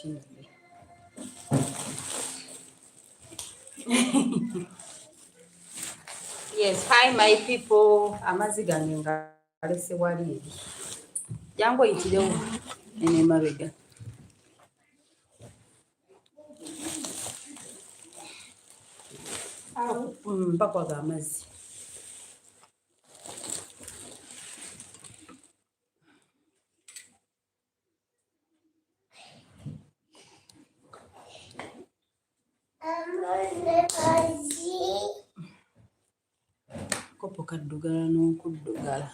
TV. Yes, hi my people. Amaziga nga alese wali. Jango yitirewo ene mabega. Bakwaga amazzi. Kopo kaddugala n'okuddugala.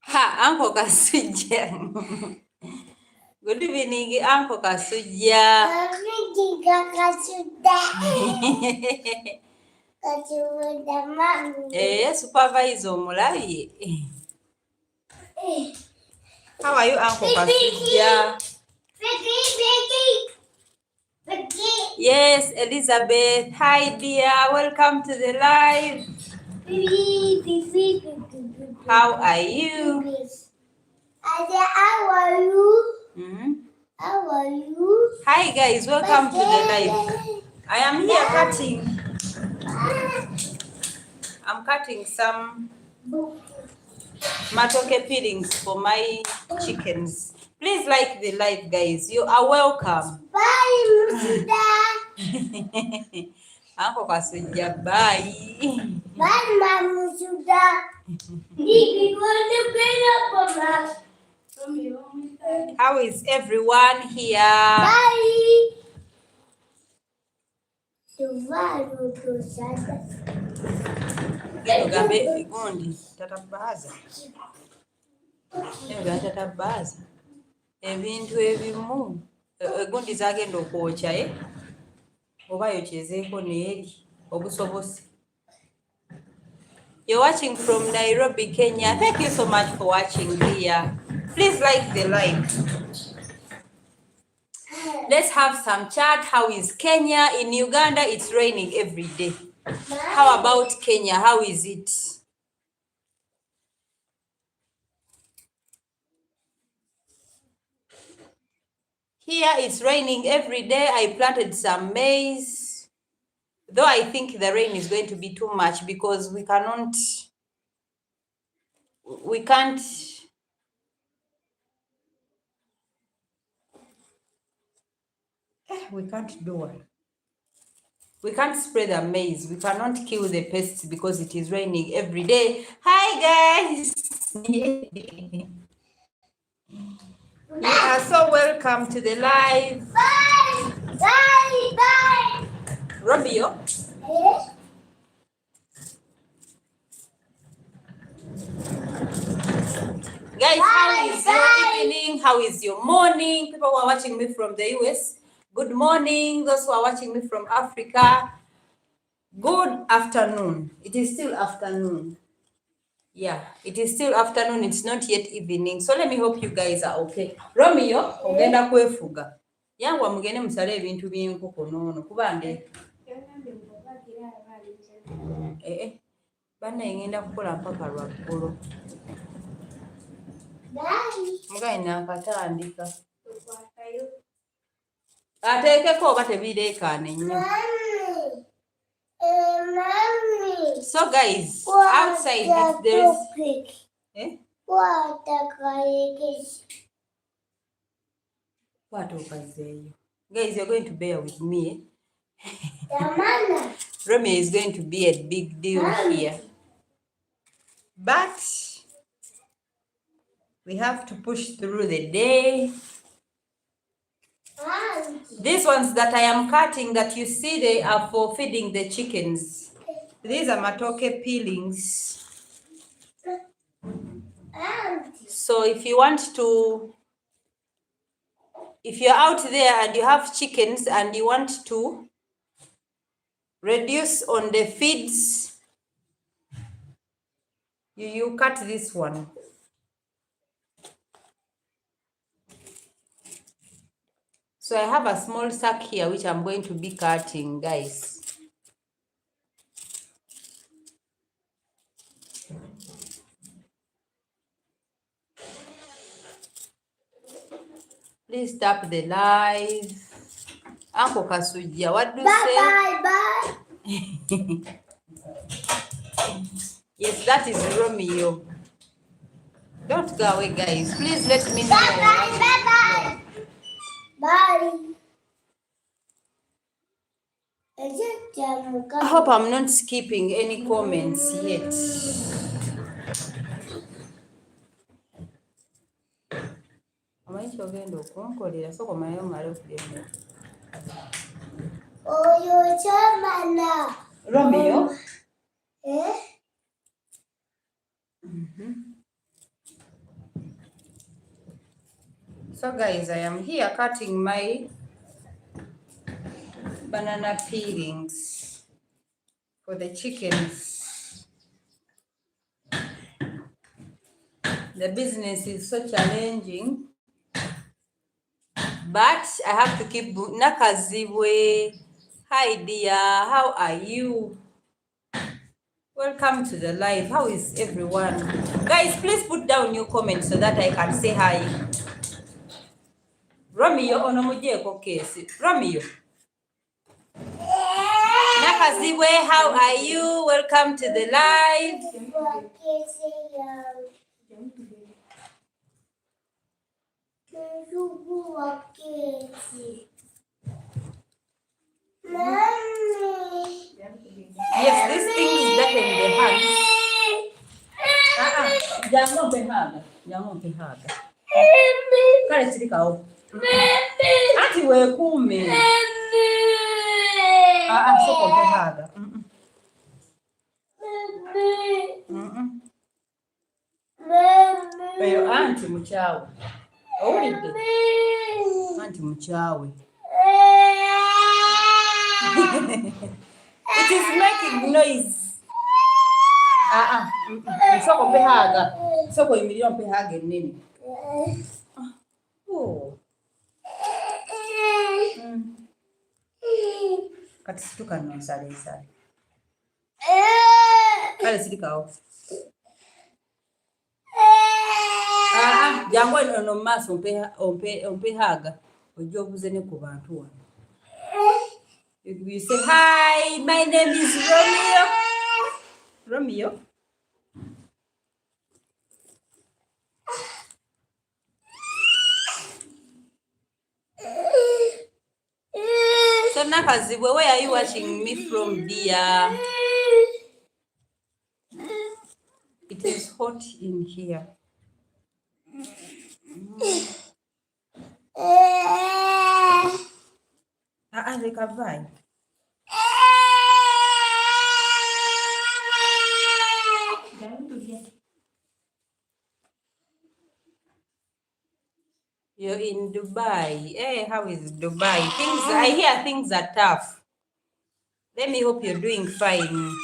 Ha, Uncle Kasujja. Good evening, Uncle Kasujja. Supervisor omulabye. How are you, Uncle Kasujja? Yes, Elizabeth. Hi, dear. Welcome to the live. How are you? How are you? Mm-hmm. How are you? Hi, guys. Welcome to the live. I am here cutting. I'm cutting some matoke peelings for my chickens. Please like the live, guys. You are welcome. Bye, Musuda. Uncle Kasujja, bye. Bye, Musuda. How is everyone here? Bye. Gabe gundi tatabaza. Tatabaza. Ebintu ebimu gundi zagenda okwokya oba yokyezeeko neeri obusobozi. You're watching from Nairobi, Kenya. Thank you so much for watching here. Please like the live. Let's have some chat. How is Kenya? In Uganda, it's raining every day. How about Kenya? How is it? Here it's raining every day. I planted some maize. Though I think the rain is going to be too much because we can't do it. We can't spray the maize. We cannot kill the pests because it is raining every day. Hi, guys. You are so welcome to the live. Bye. Bye. Bye. Romeo. Yes. Guys, how is your evening? How is your morning? People who are watching me from the US, good morning. Those who are watching me from Africa, good afternoon. It is still afternoon. Yeah, it is still afternoon. It's not yet evening. So let me hope you guys are okay. Romeo, ogenda kwefuga. Yangwa mugende musale ebintu by'enkoko noono kubande. Banne ngenda kukola mpaka lwaggulu. Mugaye nakatandika. Ateekeko oba tebireekaana ennyo. So guys, outside there is what okazeeyo. Guys, you're going to bear with me. Romeo is going to be a big deal here. But we have to push through the day. These ones that I am cutting that you see, they are for feeding the chickens. These are matoke peelings. So if you're out there and you have chickens and you want to reduce on the feeds, you cut this one. So I have a small sack here which I'm going to be cutting, guys. Please tap the live. Uncle Kasuja, what do you say? Bye. Yes, that is Romeo. Don't go away, guys. Please let me know. Bye. I hope I'm not skipping any comments yet. Romeo? So guys, I am here cutting my banana peelings for the chickens. The business is so challenging, but I have to keep Nakazibwe. Hi dear, how are you? Welcome to the live. How is everyone? Guys, please put down your comments so that I can say hi. Romeo onomujeko kesi. Romeo. Nakazibwe, how are you? Welcome to the live. Yes, these things that in the hands. Jango pehaga. Kale sirikao. Ati we kume. Soko pehaga. Eyo anti muchawe. Owulidde? Anti muchawe. It is making noise. Soko pehaga. Soko imilion pehaga nini? Oh. Kati situka nsale. Kale sirikao. Jangu no maso ompehaga. Ojo obuze ne ku bantu wano. You say, hi, my name is Romeo. Romeo? So Nakazibwe, where are you watching me from, dear? It is hot in here. Recover. You're in Dubai. Hey, how is Dubai? I hear things are tough. Let me hope you're doing fine.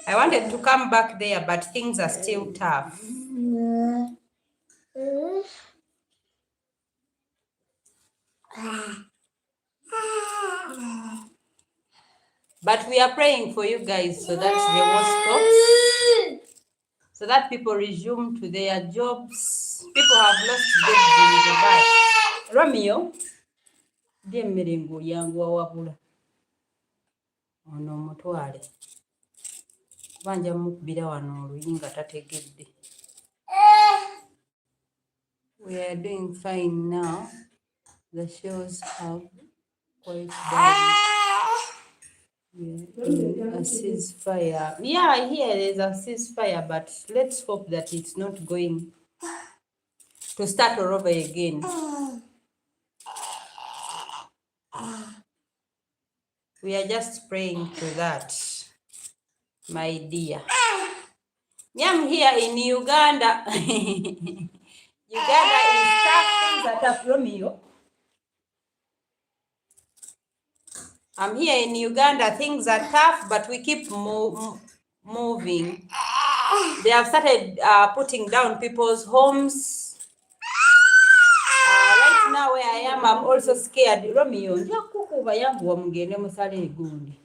I wanted to come back there, but things are still tough. But we are praying for you guys so that the war stops, so that people resume to their jobs. People have lost jobs in Dubai. Romeo, demerengo yangu wawabula. Ono mutwale. Banja mukubira wano oluyinga tategedde. We are doing fine now. The shows have quite done. A ceasefire. Yeah, I hear there's a ceasefire, but let's hope that it's not going to start all over again. We are just praying to that, my dear. I'm here in Uganda. Uganda is tough. Things are tough, Romeo. I'm here in Uganda. Things are tough, but we keep moving. They have started putting down people's homes. I'm also scared. Romeo, njakukuba yanguwa mugende musale egundi.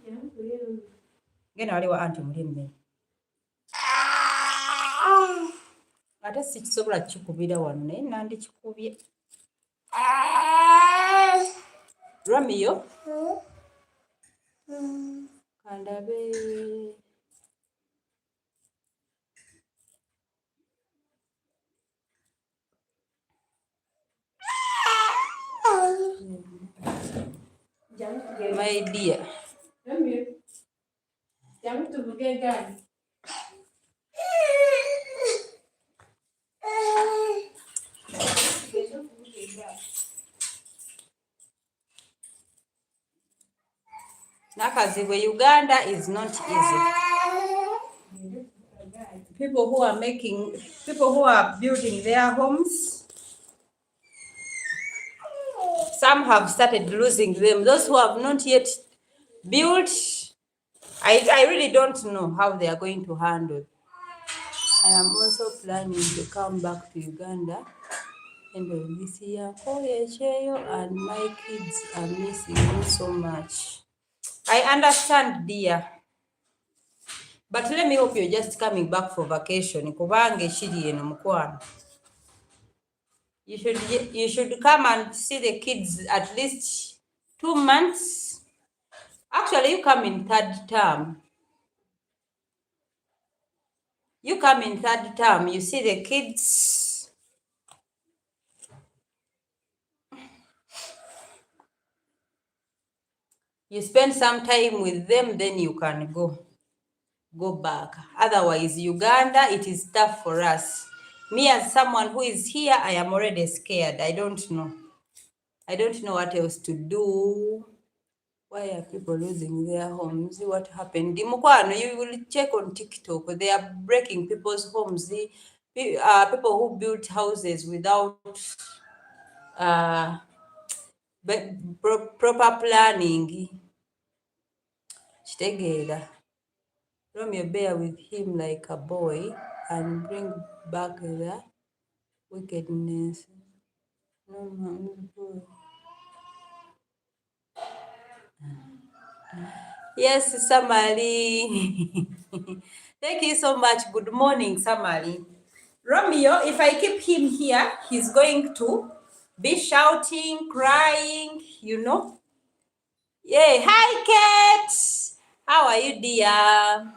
Genda wali wa anti mulimme. Ate sikisobola kikubira wano naye nandikikubye. Romeo? Kandabe. My dear. Nakazibwe, Uganda is not easy. People who are building their homes, some have started losing them. Those who have not yet built, I really don't know how they are going to handle. I am also planning to come back to Uganda end of this year. And my kids are missing me so much. I understand, dear. But let me hope you're just coming back for vacation. Kubange shiri eno mukwano. You should come and see the kids at least 2 months. Actually, you come in third term. You come in third term. You see the kids. You spend some time with them, then you can go back. Otherwise, Uganda, it is tough for us. Me as someone who is here, I am already scared. I don't know what else to do. Why are people losing their homes? What happened? Mukwano, you will check on TikTok. They are breaking people's homes. People who built houses without proper planning. Chitegera. Romeo, bear with him like a boy and bring back the wickedness. Yes, Samali. Thank you so much. Good morning, Samali. Romeo, if I keep him here, he's going to be shouting, crying, Yeah, hi, Kate. How are you, dear?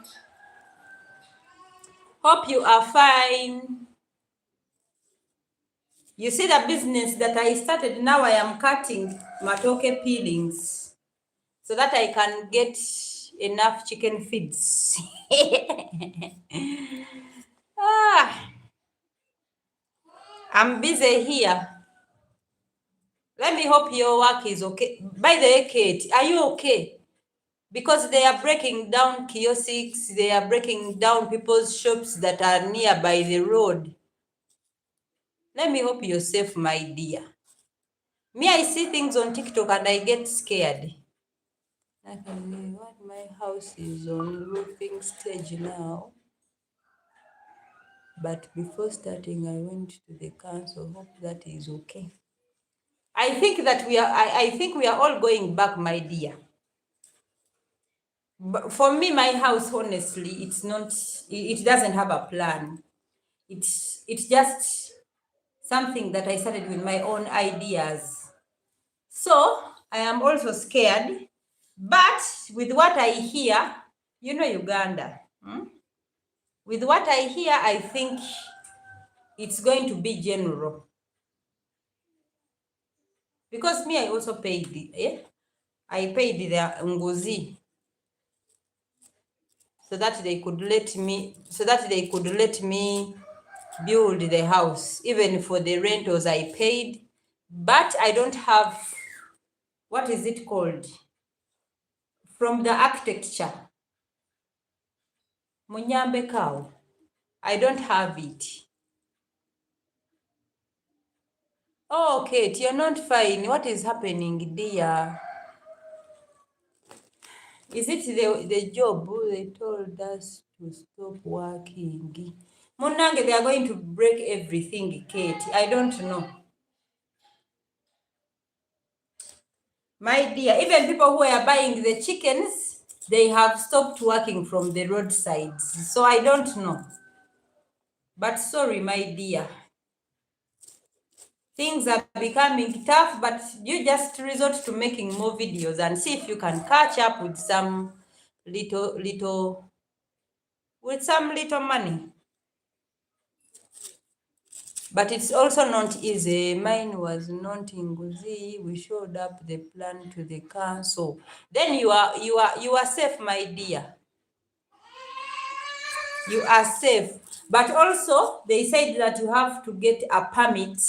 Hope you are fine. You see the business that I started, now I am cutting matoke peelings so that I can get enough chicken feeds. I'm busy here. Let me hope your work is okay. By the way, Kate, are you okay? Because they are breaking down kiosks, they are breaking down people's shops that are nearby the road. Let me hope you're safe, my dear. Me, I see things on TikTok and I get scared. My house is on roofing stage now. But before starting, I went to the council. Hope that is okay. I think we are all going back, my dear. But for me, my house, honestly, it doesn't have a plan. It's just something that I started with my own ideas. So I am also scared, but with what I hear, Uganda. With what I hear, I think it's going to be general. Because me, I also paid, I paid the Ngozi so that they could let me build the house. Even for the rentals I paid, but I don't have, what is it called? From the architecture. Munyambe cow. I don't have it. Oh, Kate, you're not fine. What is happening, dear? Is it the job they told us to stop working? Munange, they are going to break everything, Kate. I don't know. My dear, even people who are buying the chickens, they have stopped working from the roadsides. So I don't know. But sorry, my dear. Things are becoming tough, but you just resort to making more videos and see if you can catch up with some little money. But it's also not easy. Mine was not in Guzi. We showed up the plan to the council. Then you are safe, my dear. You are safe. But also they said that you have to get a permit.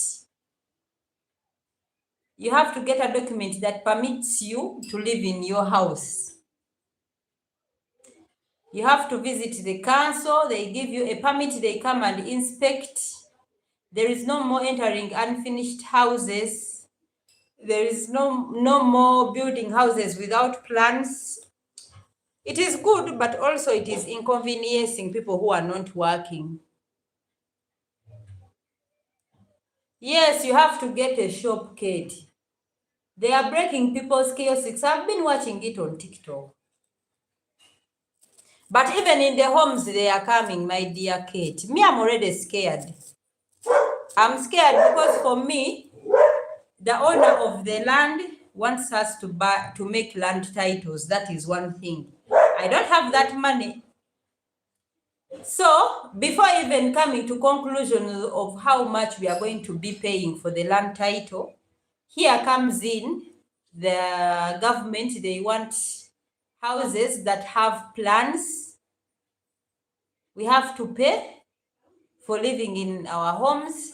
You have to get a document that permits you to live in your house. You have to visit the council. They give you a permit. They come and inspect. There is no more entering unfinished houses. There is no more building houses without plans. It is good, but also it is inconveniencing people who are not working. Yes, you have to get a shop, Kate. They are breaking people's kiosks. I've been watching it on TikTok. But even in the homes, they are coming, my dear Kate. Me, I'm already scared. I'm scared because for me, the owner of the land wants us to make land titles. That is one thing. I don't have that money. So before even coming to conclusions of how much we are going to be paying for the land title, here comes in the government. They want houses that have plans. We have to pay for living in our homes.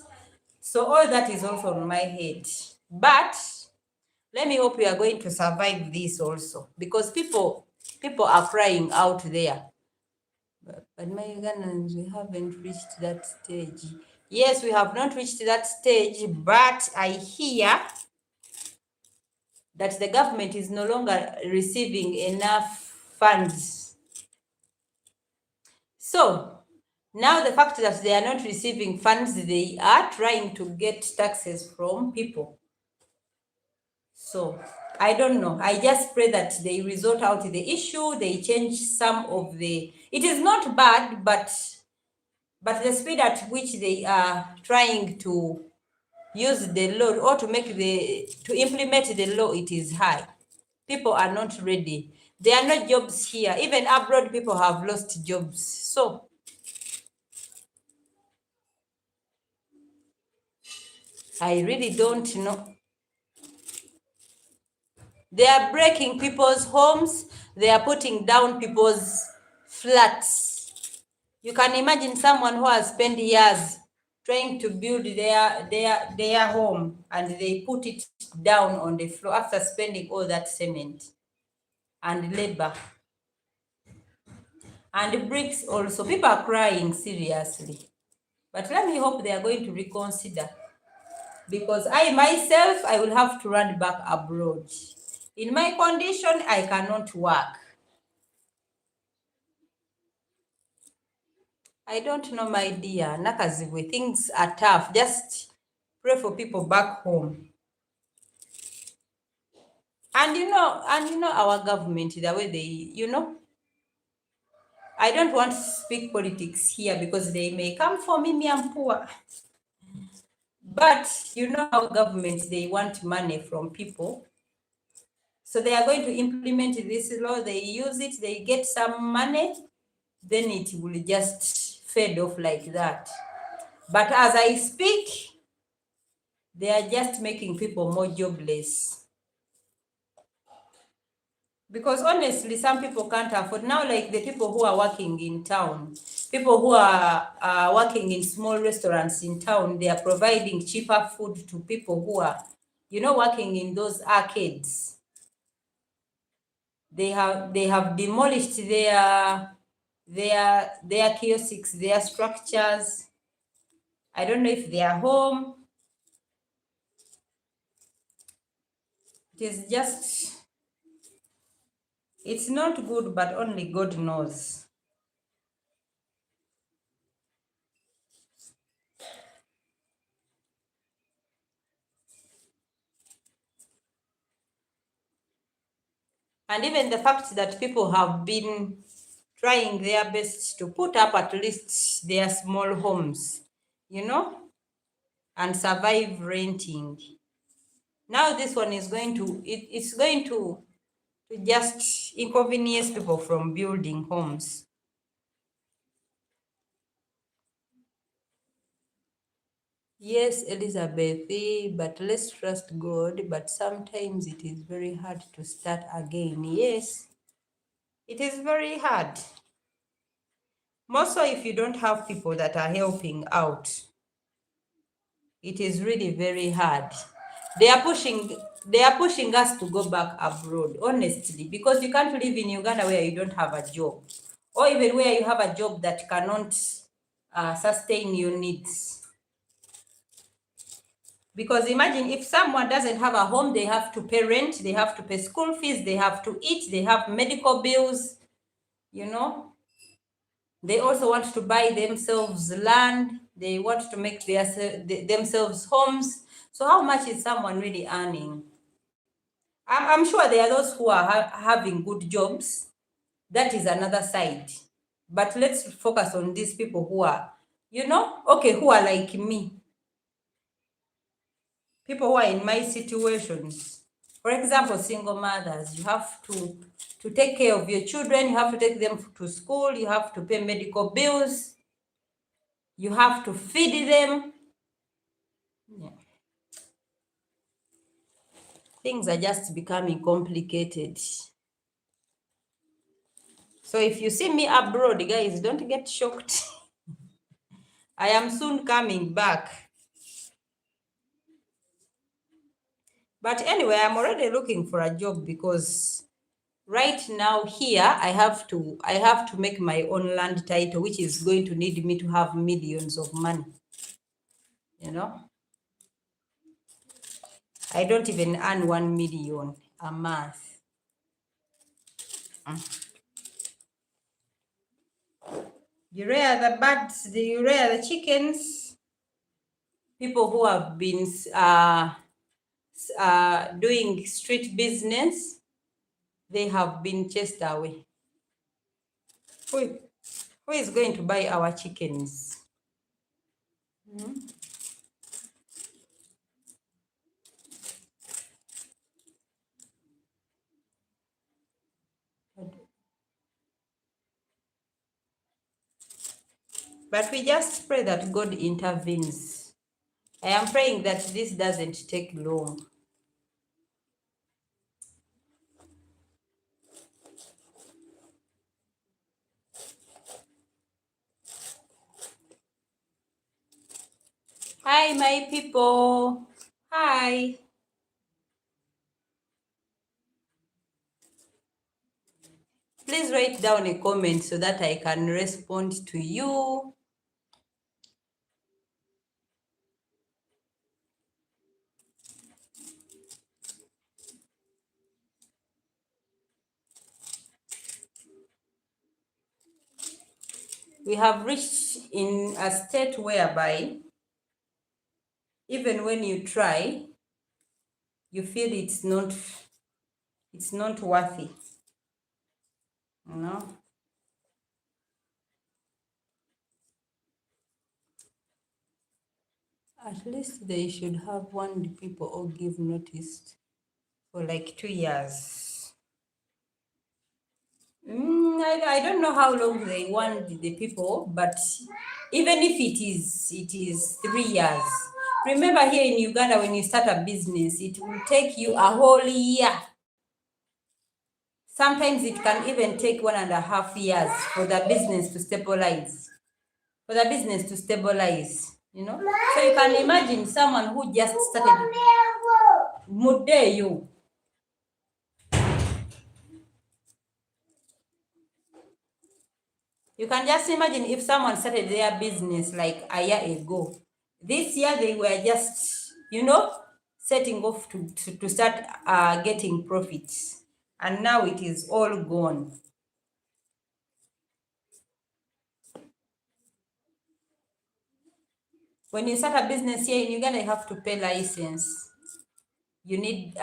So all that is also on my head. But let me hope we are going to survive this also, because people are crying out there. But my Ugandans, we haven't reached that stage. Yes, we have not reached that stage, but I hear that the government is no longer receiving enough funds. So now the fact that they are not receiving funds, they are trying to get taxes from people. So I don't know. I just pray that they resort out the issue, they change some of the, it is not bad, but the speed at which they are trying to use the law or to implement the law, it is high. People are not ready. There are no jobs here. Even abroad, people have lost jobs. So I really don't know. They are breaking people's homes. They are putting down people's flats. You can imagine someone who has spent years trying to build their home, and they put it down on the floor after spending all that cement and labor and bricks also. People are crying seriously. But let me hope they are going to reconsider, because I myself, I will have to run back abroad. In my condition, I cannot work. I don't know, my dear. Nakazibwe, things are tough. Just pray for people back home. And you know our government, the way they, I don't want to speak politics here because they may come for me, I'm poor. But our government, they want money from people. So they are going to implement this law, they use it, they get some money, then it will just fade off like that. But as I speak, they are just making people more jobless. Because honestly, some people can't afford. Now, like the people who are working in town, people who are working in small restaurants in town, they are providing cheaper food to people who are, working in those arcades. They have demolished their kiosks, their structures. I don't know if they are home. It is just, it's not good, but only God knows. And even the fact that people have been trying their best to put up at least their small homes, and survive renting. Now this one is going to, it's going to just inconvenience people from building homes. Yes, Elizabeth, but let's trust God. But sometimes it is very hard to start again. Yes, it is very hard. More so if you don't have people that are helping out. It is really very hard. They are pushing us to go back abroad, honestly, because you can't live in Uganda where you don't have a job, or even where you have a job that cannot sustain your needs. Because imagine if someone doesn't have a home, they have to pay rent, they have to pay school fees, they have to eat, they have medical bills, They also want to buy themselves land, they want to make themselves homes. So how much is someone really earning? I'm sure there are those who are having good jobs. That is another side. But let's focus on these people who are, who are like me. People who are in my situations. For example, single mothers, you have to take care of your children, you have to take them to school, you have to pay medical bills, you have to feed them. Yeah. Things are just becoming complicated. So if you see me abroad, guys, don't get shocked. I am soon coming back. But anyway, I'm already looking for a job because right now here I have to make my own land title, which is going to need me to have millions of money. I don't even earn 1 million a month. You rear the birds, you rear the chickens. People who have been doing street business, they have been chased away. Who is going to buy our chickens? But we just pray that God intervenes. I am praying that this doesn't take long. Hi, my people. Hi. Please write down a comment so that I can respond to you. We have reached in a state whereby even when you try, you feel it's not worthy. At least they should have warned people or give notice for like 2 years. I don't know how long they warned the people, but even if it is 3 years. Remember here in Uganda, when you start a business, it will take you a whole year. Sometimes it can even take 1.5 years for the business to stabilize. So you can imagine someone who just started. Mudeyu. You can just imagine if someone started their business like a year ago. This year they were just, setting off to start getting profits. And now it is all gone. When you start a business here in Uganda, you have to pay license. You need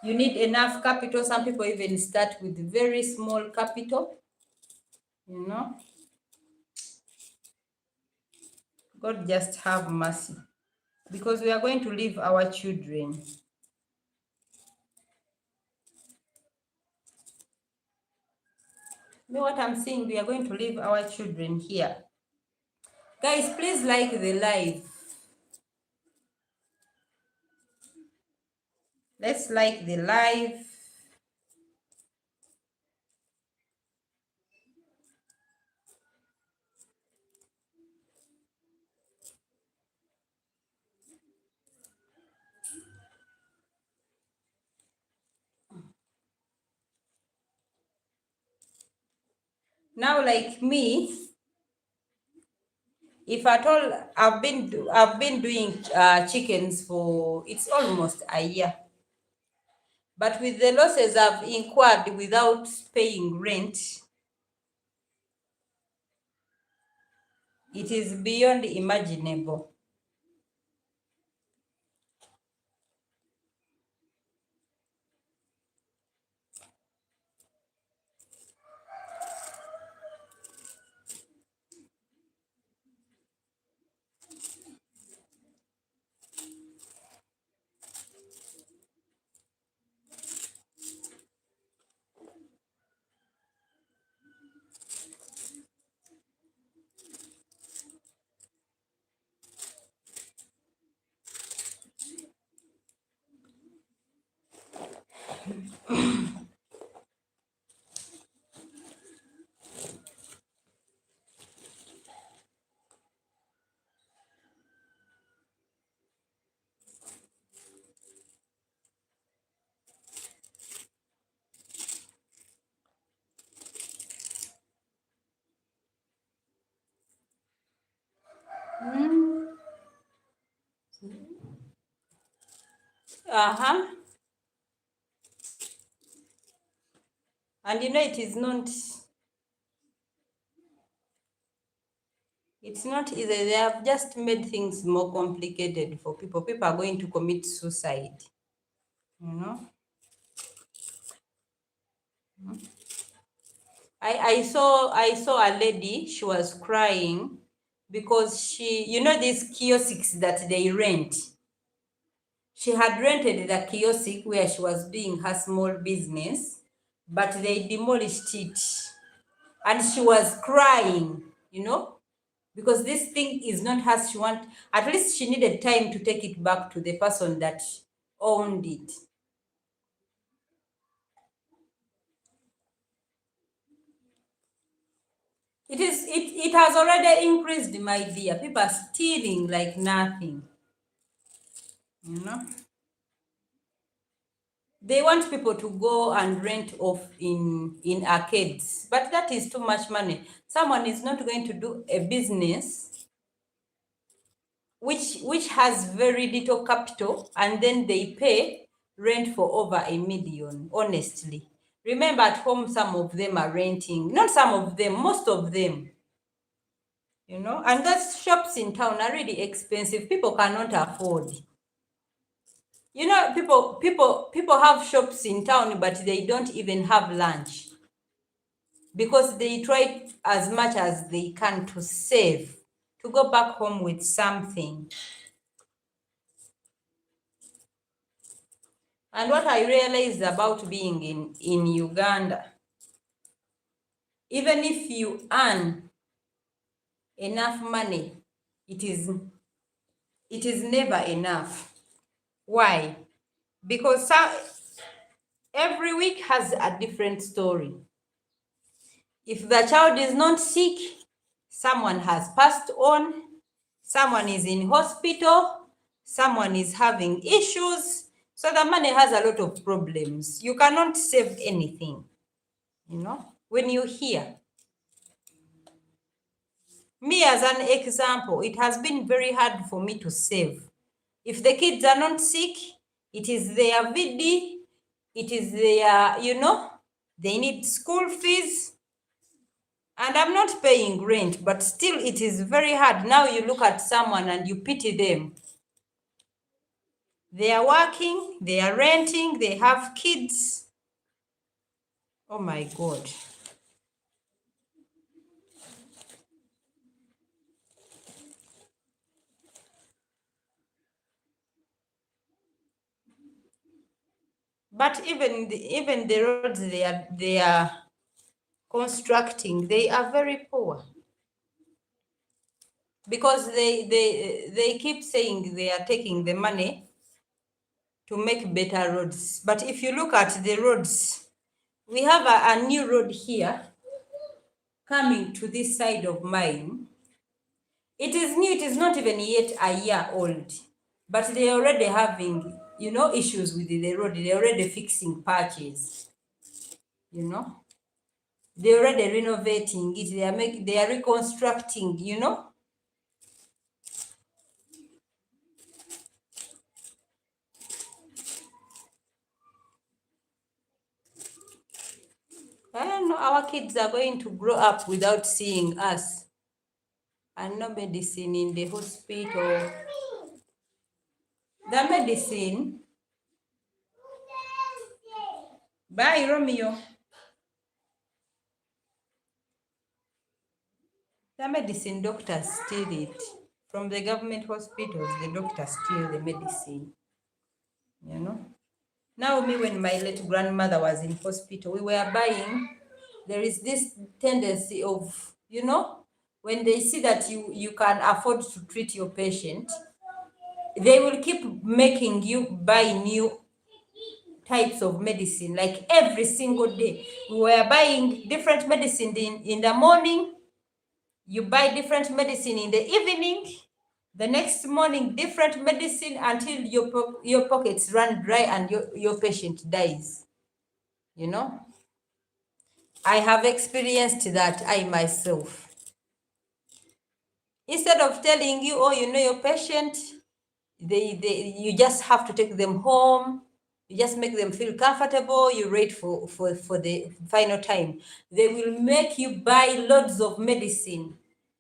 You need enough capital. Some people even start with very small capital, you know. God just have mercy, because we are going to leave our children. You know what I'm saying? We are going to leave our children here. Guys, please like the live. Let's like the live. Now, like me, if at all, I've been doing chickens for, it's almost a year. But with the losses I've incurred without paying rent, it is beyond imaginable. Uh-huh. And you know, it's not easy. They have just made things more complicated for people. People are going to commit suicide, you know. I saw a lady, she was crying because these kiosks that they rent. She had rented the kiosk where she was doing her small business, but they demolished it. And she was crying, because this thing is not hers. At least she needed time to take it back to the person that owned it. It has already increased, my dear. People are stealing like nothing. They want people to go and rent off in arcades, but that is too much money. Someone is not going to do a business which has very little capital, and then they pay rent for over $1 million. Honestly, remember, at home some of them are renting, not some of them, most of them. And those shops in town are really expensive. People cannot afford. People have shops in town, but they don't even have lunch, because they try as much as they can to save, to go back home with something. And what I realized about being in Uganda, even if you earn enough money, it is never enough. Why? Because every week has a different story. If the child is not sick, someone has passed on, someone is in hospital, someone is having issues. So the money has a lot of problems. You cannot save anything, when you hear. Me, as an example, it has been very hard for me to save. If the kids are not sick, it is their VD, it is their, they need school fees. And I'm not paying rent, but still it is very hard. Now you look at someone and you pity them. They are working, they are renting, they have kids. Oh my God. But even the roads they are constructing, they are very poor. Because they keep saying they are taking the money to make better roads. But if you look at the roads, we have a new road here coming to this side of mine. It is new, it is not even yet a year old, but they are already having, issues with the road. They're already fixing patches, They're already renovating it. They are reconstructing. I don't know, our kids are going to grow up without seeing us. And no medicine in the hospital. The medicine. Bye, Romeo. The medicine doctors steal it. From the government hospitals, the doctors steal the medicine. Now, when my late grandmother was in hospital, we were buying. There is this tendency of, when they see that you can afford to treat your patient, they will keep making you buy new types of medicine, like every single day. We were buying different medicine in the morning. You buy different medicine in the evening. The next morning, different medicine until your pockets run dry and your patient dies. I have experienced that I myself. Instead of telling you, oh, your patient, you just have to take them home. You just make them feel comfortable. You wait for the final time. They will make you buy loads of medicine,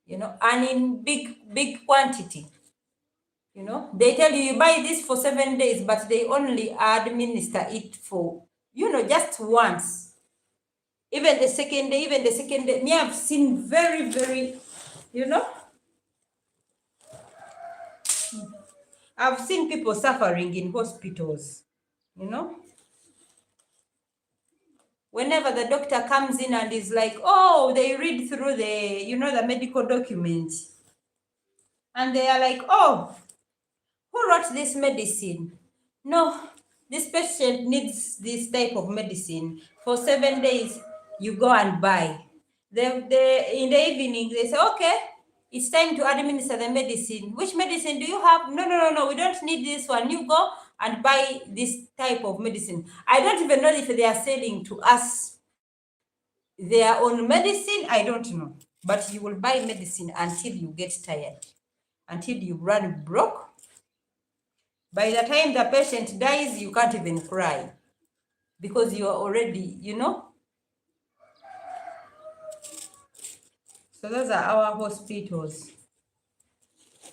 and in big quantity. They tell you buy this for 7 days, but they only administer it for, just once. Even the second day, me, I've seen very, very, I've seen people suffering in hospitals, Whenever the doctor comes in and is like, oh, they read through the medical documents. And they are like, oh, who wrote this medicine? No, this patient needs this type of medicine. For 7 days, you go and buy. In the evening, they say, okay, it's time to administer the medicine. Which medicine do you have? No, we don't need this one. You go and buy this type of medicine. I don't even know if they are selling to us their own medicine. I don't know. But you will buy medicine until you get tired, until you run broke. By the time the patient dies, you can't even cry because you are already, So those are our hospitals.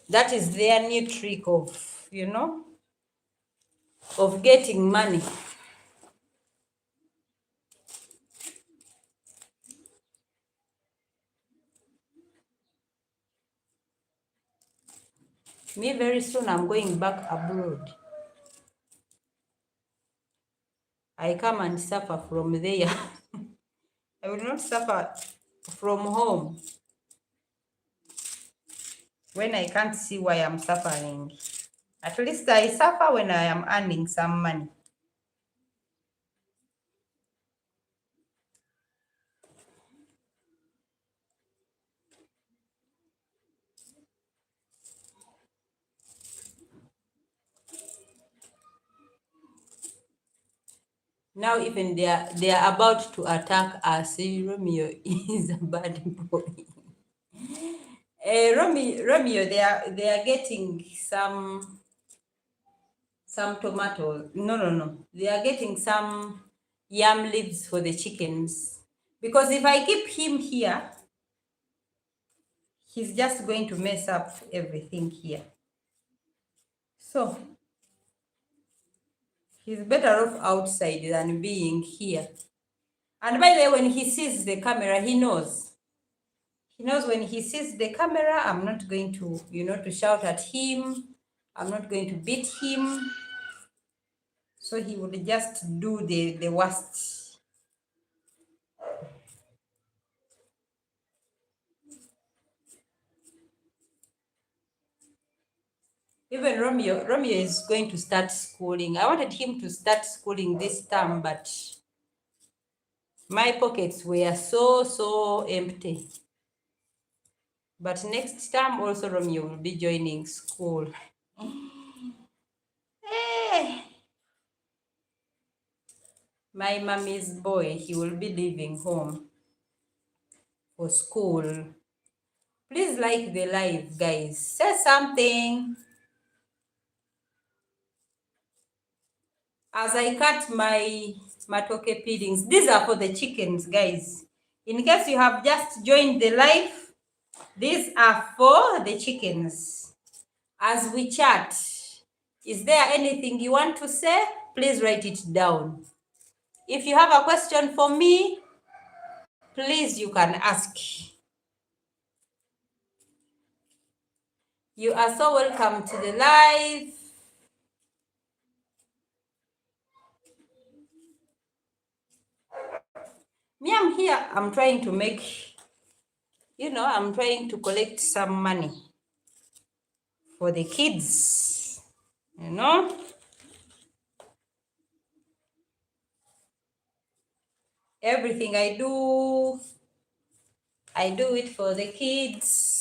That is their new trick of, of getting money. Me, very soon, I'm going back abroad. I come and suffer from there. I will not suffer from home when I can't see why I'm suffering. At least I suffer when I am earning some money. Now even they are about to attack us. Romeo is a bad boy. Romeo, they are getting some tomatoes. No. They are getting some yam leaves for the chickens. Because if I keep him here, he's just going to mess up everything here. So He's better off outside than being here. And by the way, when he sees the camera, he knows. He knows when he sees the camera, I'm not going to, to shout at him. I'm not going to beat him. So he would just do the worst. Even Romeo is going to start schooling. I wanted him to start schooling this term, but my pockets were so empty. But next term also Romeo will be joining school. Hey. My mommy's boy, he will be leaving home for school. Please like the live, guys. Say something. As I cut my matoke peelings, these are for the chickens, guys. In case you have just joined the live, these are for the chickens. As we chat, is there anything you want to say? Please write it down. If you have a question for me, please you can ask. You are so welcome to the live. Me, I'm here. I'm trying to make, I'm trying to collect some money for the kids, Everything I do it for the kids.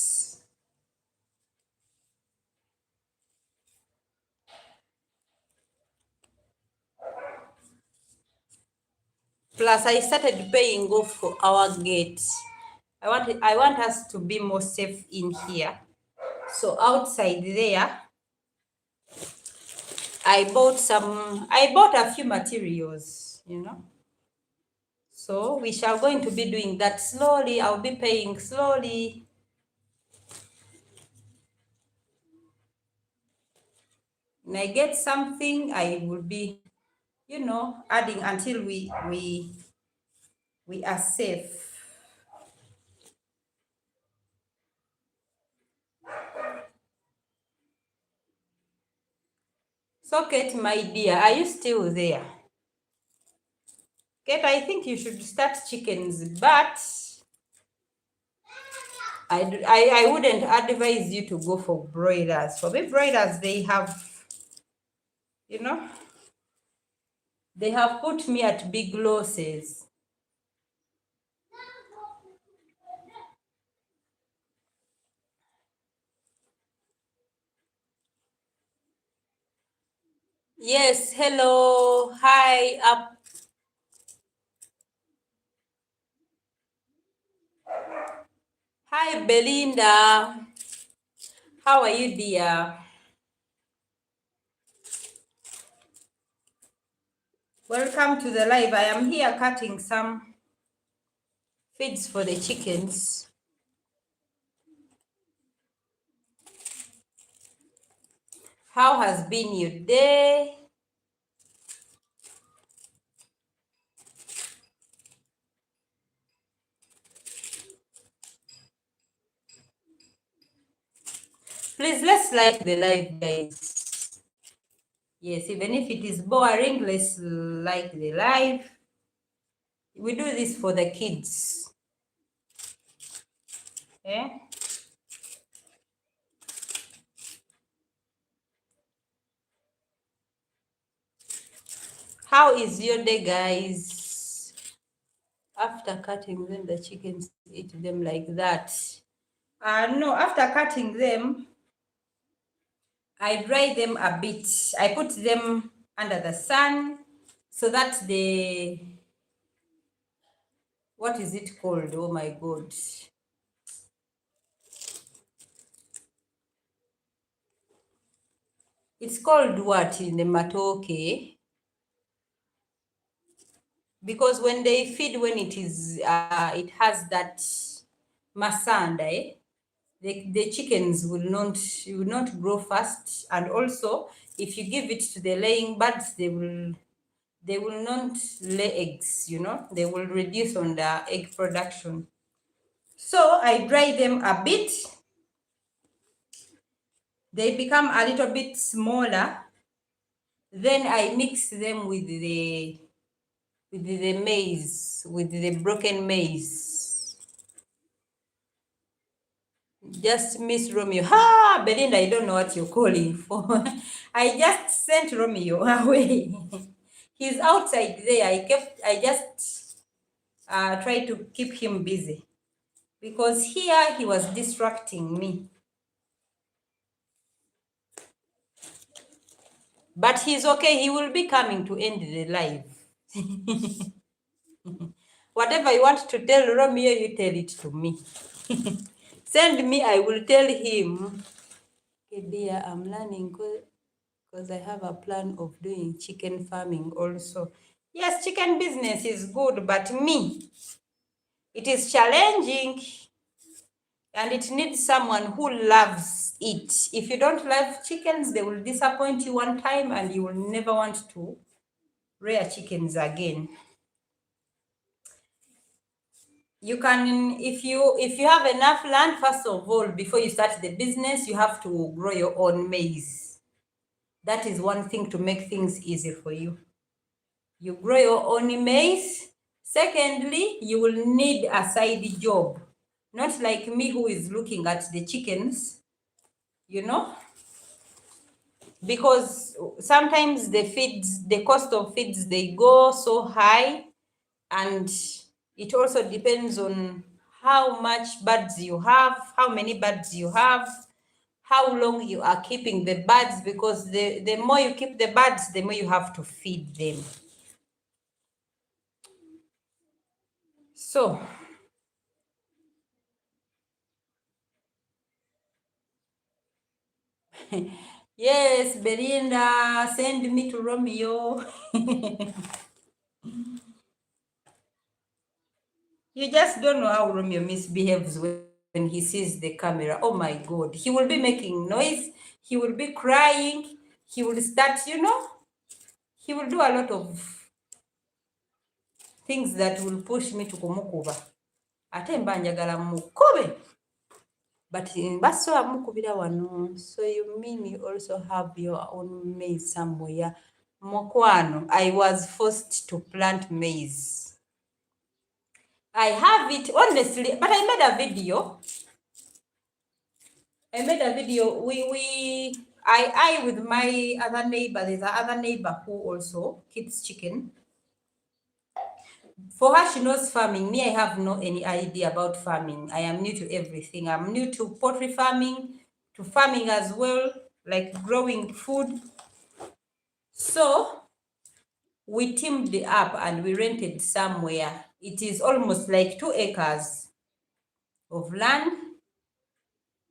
Plus, I started paying off for our gate. I want us to be more safe in here. So outside there, I bought a few materials, So we shall going to be doing that slowly. I'll be paying slowly. When I get something, I will be, adding until we are safe. So Kate, my dear, are you still there? Kate, I think you should start chickens, but I wouldn't advise you to go for broilers. For me, broilers, they have, they have put me at big losses. Yes, hello, hi, up. Hi, Belinda. How are you, dear? Welcome to the live. I am here cutting some feeds for the chickens. How has been your day? Please, let's like the live, guys. Yes, even if it is boring, let's like the live. We do this for the kids. Okay? How is your day, guys? After cutting them, the chickens eat them like that. No, after cutting them, I dry them a bit. I put them under the sun so that what is it called? Oh my God. It's called what in the matoke? Because when they feed, when it is, it has that masanda, the chickens will not grow fast, and also if you give it to the laying birds, they will not lay eggs, they will reduce on the egg production. So I dry them a bit. They become a little bit smaller. Then I mix them with the maize, with the broken maize. Just Miss Romeo. Ha, Belinda, I don't know what you're calling for. I just sent Romeo away. He's outside there. I just tried to keep him busy because here he was distracting me. But he's okay. He will be coming to end the live. Whatever you want to tell Romeo, you tell it to me. Send me, I will tell him. Okay, dear, I'm learning because I have a plan of doing chicken farming also. Yes, chicken business is good, but me, it is challenging and it needs someone who loves it. If you don't love chickens, they will disappoint you one time and you will never want to rear chickens again. You can, if you have enough land, first of all, before you start the business, you have to grow your own maize. That is one thing to make things easy for you. You grow your own maize. Secondly, you will need a side job. Not like me who is looking at the chickens, because sometimes the cost of feeds, they go so high, and it also depends on how much birds you have, how many birds you have, how long you are keeping the birds, because the more you keep the birds, the more you have to feed them. So, yes, Belinda, send me to Romeo. You just don't know how Romeo misbehaves when he sees the camera. Oh my God. He will be making noise. He will be crying. He will start, he will do a lot of things that will push me to kumukuba. Ate mba njagala mukube. But basobola mukubira wano. So you mean you also have your own maize somewhere? Mokwano, I was forced to plant maize. I have it, honestly, but I made a video. I with my other neighbor, there's another neighbor who also keeps chicken. For her, she knows farming. Me, I have no any idea about farming. I am new to everything. I'm new to poultry farming, to farming as well, like growing food. So we teamed up and we rented somewhere. It is almost like 2 acres of land.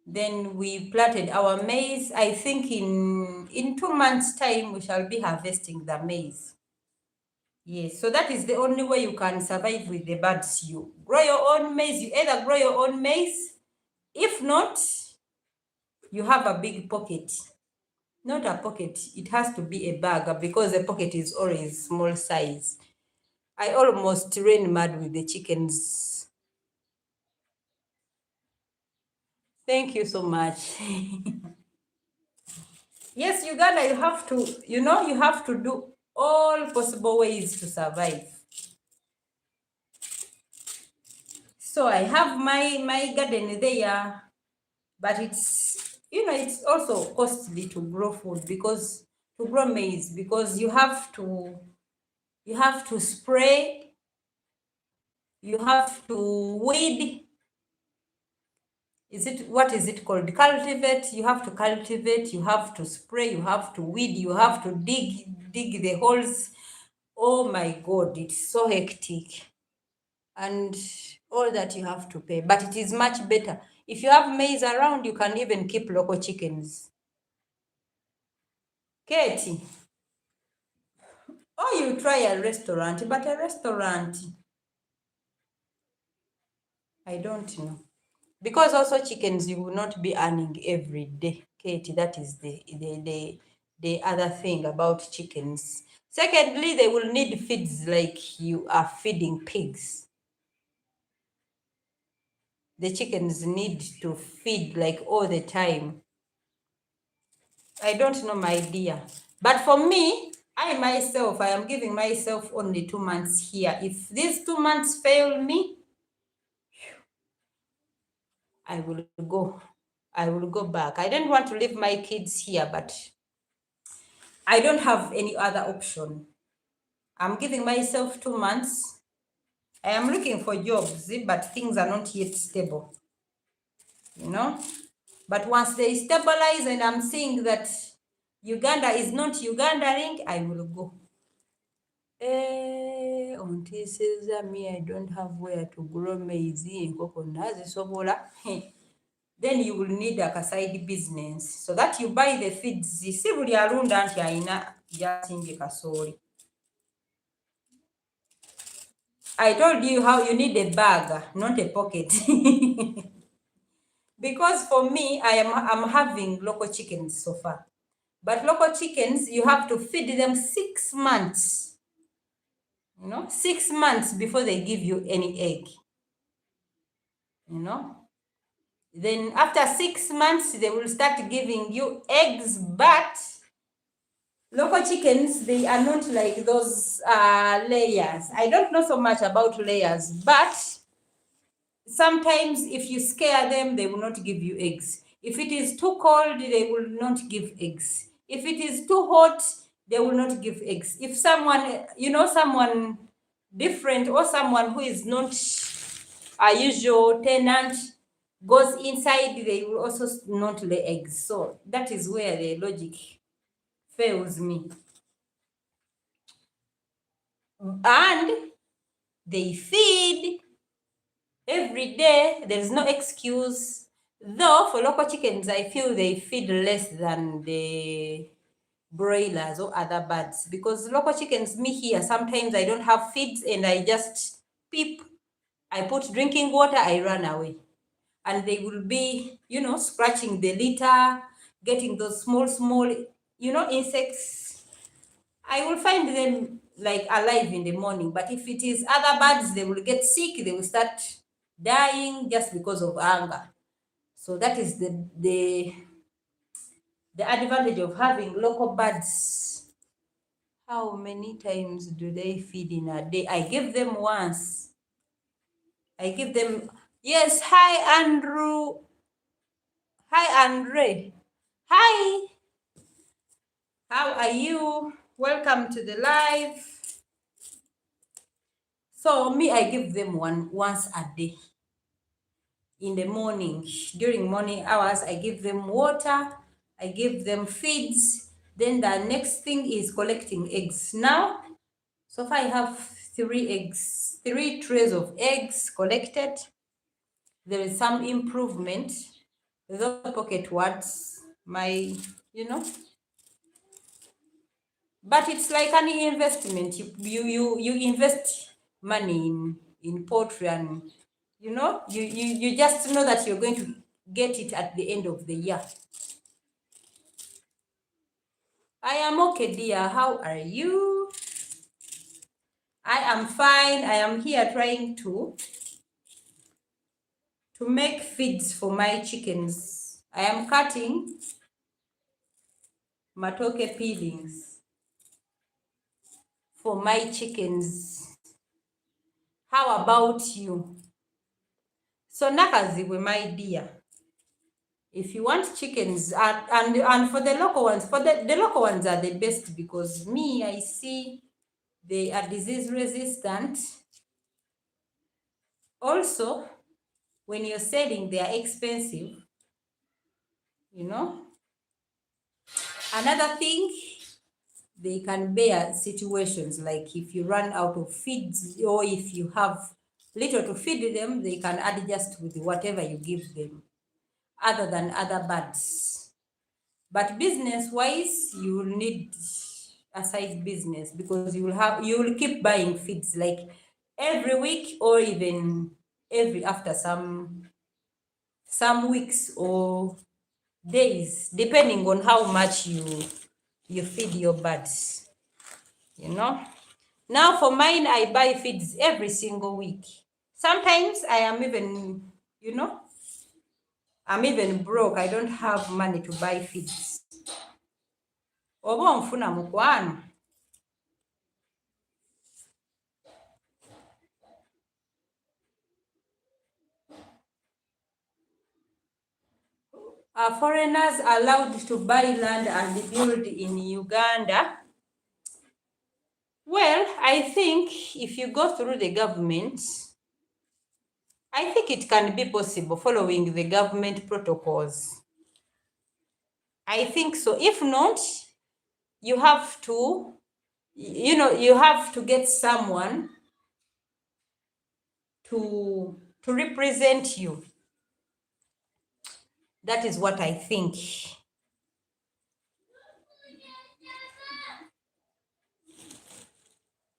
Then we planted our maize. I think in 2 months' time, we shall be harvesting the maize. Yes, so that is the only way you can survive with the birds. You grow your own maize. You either grow your own maize. If not, you have a big pocket. Not a pocket. It has to be a bag because the pocket is always small size. I almost ran mad with the chickens. Thank you so much. Yes, Uganda, you have to do all possible ways to survive. So I have my garden there, but it's also costly to grow food, because to grow maize, because you have to spray, you have to weed. What is it called? Cultivate. You have to cultivate, you have to spray, you have to weed, you have to dig the holes. Oh my God, it's so hectic. And all that you have to pay. But it is much better. If you have maize around, you can even keep local chickens. Katie. Oh, you try a restaurant, but a restaurant, I don't know. Because also chickens, you will not be earning every day. Katie, that is the the other thing about chickens. Secondly, they will need feeds like you are feeding pigs. The chickens need to feed like all the time. I don't know, my dear. But for me, I am giving myself only 2 months here. If these 2 months fail me, I will go. I will go back. I don't want to leave my kids here, but I don't have any other option. I'm giving myself 2 months. I am looking for jobs, but things are not yet stable, you know. But once they stabilize and I'm seeing that Uganda is not Ugandaing, I will go. Auntie says me, I don't have where to grow maize enkoko nazisobola. Then you will need a side business so that you buy the feeds. Si buli alunda nti alina jasinge kasooli. I told you how you need a bag, not a pocket. Because for me, I'm having local chickens so far. But local chickens, you have to feed them 6 months. 6 months before they give you any egg. Then after 6 months, they will start giving you eggs, but local chickens, they are not like those layers. I don't know so much about layers, but sometimes if you scare them, they will not give you eggs. If it is too cold, they will not give eggs. If it is too hot, they will not give eggs. If someone, someone different or someone who is not a usual tenant goes inside, they will also not lay eggs. So that is where the logic fails me. And they feed every day. There's no excuse. Though for local chickens, I feel they feed less than the broilers or other birds, because local chickens, me here, sometimes I don't have feeds and I just peep. I put drinking water, I run away. And they will be, scratching the litter, getting those small, insects. I will find them like alive in the morning. But if it is other birds, they will get sick, they will start dying just because of anger. So that is the advantage of having local birds. How many times do they feed in a day? I give them once. I give them, yes, hi Andrew. Hi Andre. Hi. How are you? Welcome to the live. So me, I give them once a day. In the morning, during morning hours, I give them water, I give them feeds. Then the next thing is collecting eggs. Now, so far I have 3 trays of eggs collected. There is some improvement. Those pocket words, but it's like any investment. You invest money in poultry, and you just know that you're going to get it at the end of the year. I am okay, dear. How are you? I am fine. I am here trying to make feeds for my chickens. I am cutting matoke peelings for my chickens. How about you? So nakaziwe, my dear. If you want chickens, and for the local ones, the local ones are the best, because me, I see they are disease resistant. Also, when you're selling, they are expensive. Another thing, they can bear situations like if you run out of feeds, or if you have little to feed them, they can adjust with whatever you give them, other than other birds. But business-wise, you will need a side business, because you will keep buying feeds like every week, or even every after some weeks or days, depending on how much you you feed your birds, you know. Now for mine, I buy feeds every single week. Sometimes I am even, you know, I'm even broke. I don't have money to buy feeds. Oba onfuna mukwano. Are foreigners allowed to buy land and build in Uganda? Well, I think if you go through the government, I think it can be possible following the government protocols. I think so. If not, you have to, you have to get someone to represent you. That is what I think.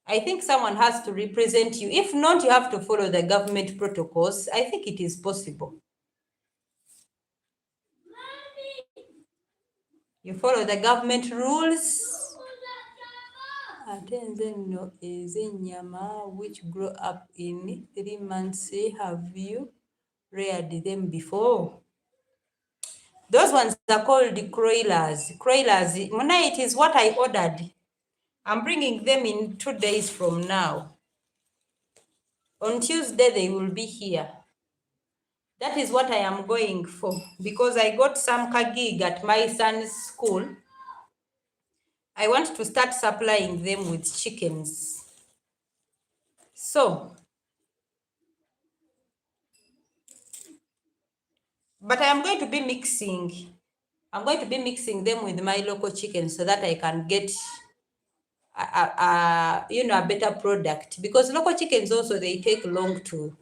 I think someone has to represent you. If not, you have to follow the government protocols. I think it is possible. You follow the government rules. Atenze ez'ennyama which grow up in 3 months. Have you reared them before? Those ones are called croilers. Croilers. Mona, it is what I ordered. I'm bringing them in 2 days from now. On Tuesday, they will be here. That is what I am going for because I got some gig at my son's school. I want to start supplying them with chickens. So, but I am going to be mixing. I'm going to be mixing them with my local chickens so that I can get a better product, because local chickens also, they take long to,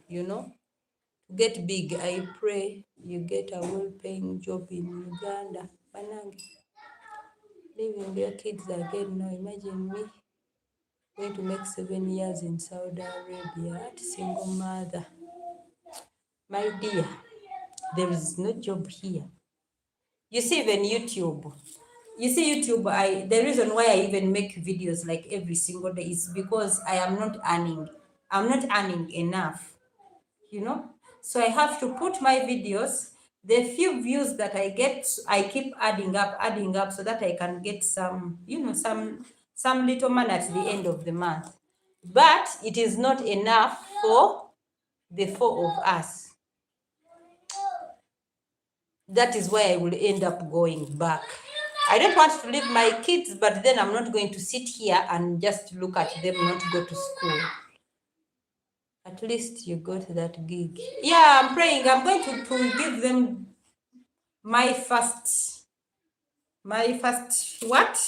get big. I pray you get a well-paying job in Uganda. Banange, leaving your kids again. No, imagine me going to make 7 years in Saudi Arabia at single mother. My dear, there is no job here. You see, even YouTube. You see, YouTube, the reason why I even make videos like every single day is because I am not earning. I'm not earning enough, So I have to put my videos, the few views that I get, I keep adding up so that I can get some, some little money at the end of the month. But it is not enough for the 4 of us. That is why I will end up going back. I don't want to leave my kids, but then I'm not going to sit here and just look at them not go to school. At least you got that gig. Yeah, I'm praying. I'm going to give them my first what?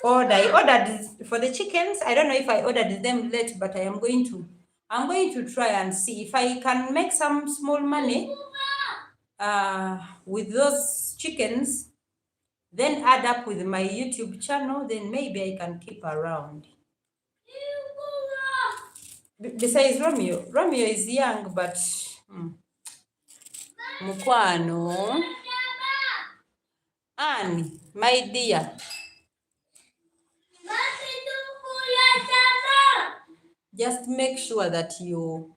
Order. I ordered for the chickens. I don't know if I ordered them late, but I'm going to try and see if I can make some small money with those chickens, then add up with my YouTube channel, then maybe I can keep around. Besides Romeo is young, but mukwano, Annie, my dear, just make sure that you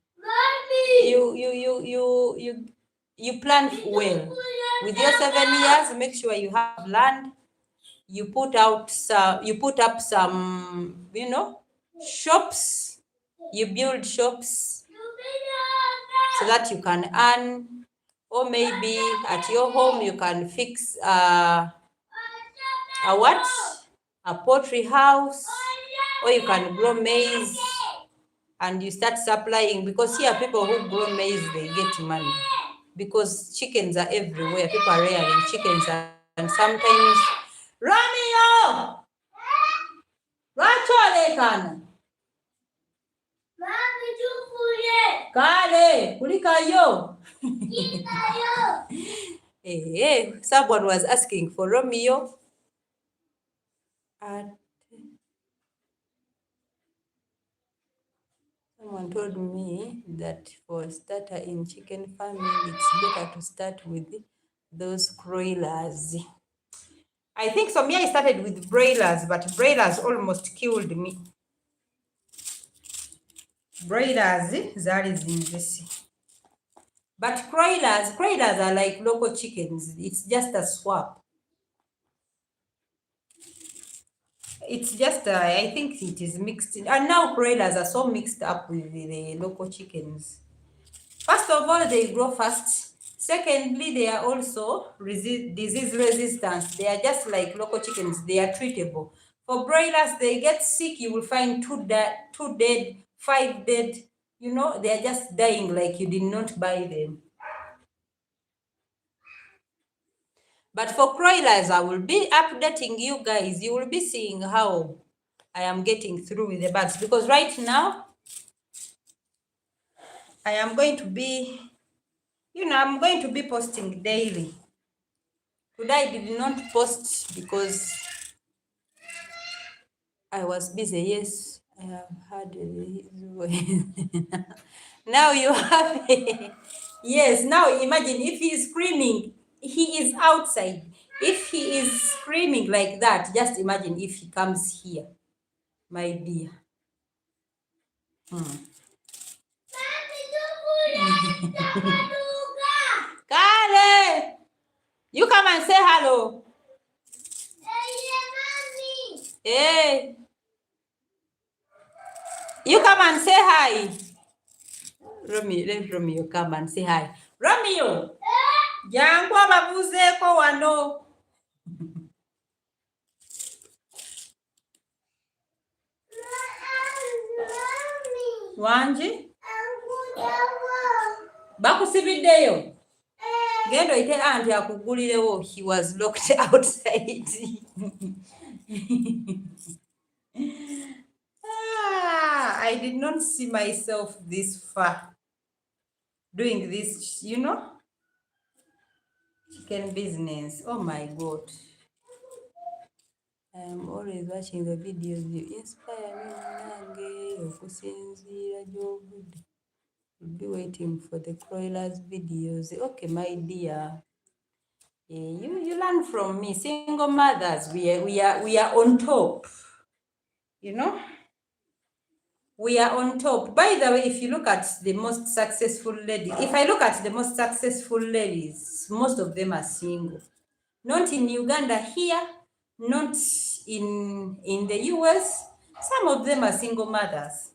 plan well. With your 7 years, make sure you have land. You put up some, shops. You build shops so that you can earn, or maybe at your home you can fix a poultry house, or you can grow maize and you start supplying, because here people who grow maize, they get money because chickens are everywhere. People are rearing chickens, and sometimes Romeo, Racholekana. Kale, kulikayo. Someone was asking for Romeo. Someone told me that for a starter in chicken farming, it's better to start with those broilers. I think so. I started with broilers, but broilers almost killed me. Broilers zari zinzisi. But broilers are like local chickens. It's just a swap. It's just, I think it is mixed. And now broilers are so mixed up with the local chickens. First of all, they grow fast. Secondly, they are also disease resistant. They are just like local chickens. They are treatable. For broilers, they get sick. You will find two dead, 5 dead. You know, they are just dying like you did not buy them. But for broilers, I will be updating you guys. You will be seeing how I am getting through with the birds, because right now I am going to be, I'm going to be posting daily. Today I did not post because I was busy. Yes, I have had now you have yes, now imagine if he is screaming, he is outside. If he is screaming like that, just imagine if he comes here, my dear. Kale, you come and say hello. Hey, you come and say hi. Romeo, let Romeo come and say hi. Romeo, jangwa babuzeko wano. Wanji? Bakusibiddeyo. Gendo ite anti akugulirewo. He was locked outside. I did not see myself this far doing this, chicken business. Oh my God. I am always watching the videos. You inspire me, okusinzira gy'ovudde. We'll be waiting for the broilers videos. Okay, my dear. You learn from me. Single mothers, we are on top. We are on top. By the way, if you look at the most successful ladies, if I look at the most successful ladies, most of them are single. Not in Uganda here, not in the US. Some of them are single mothers.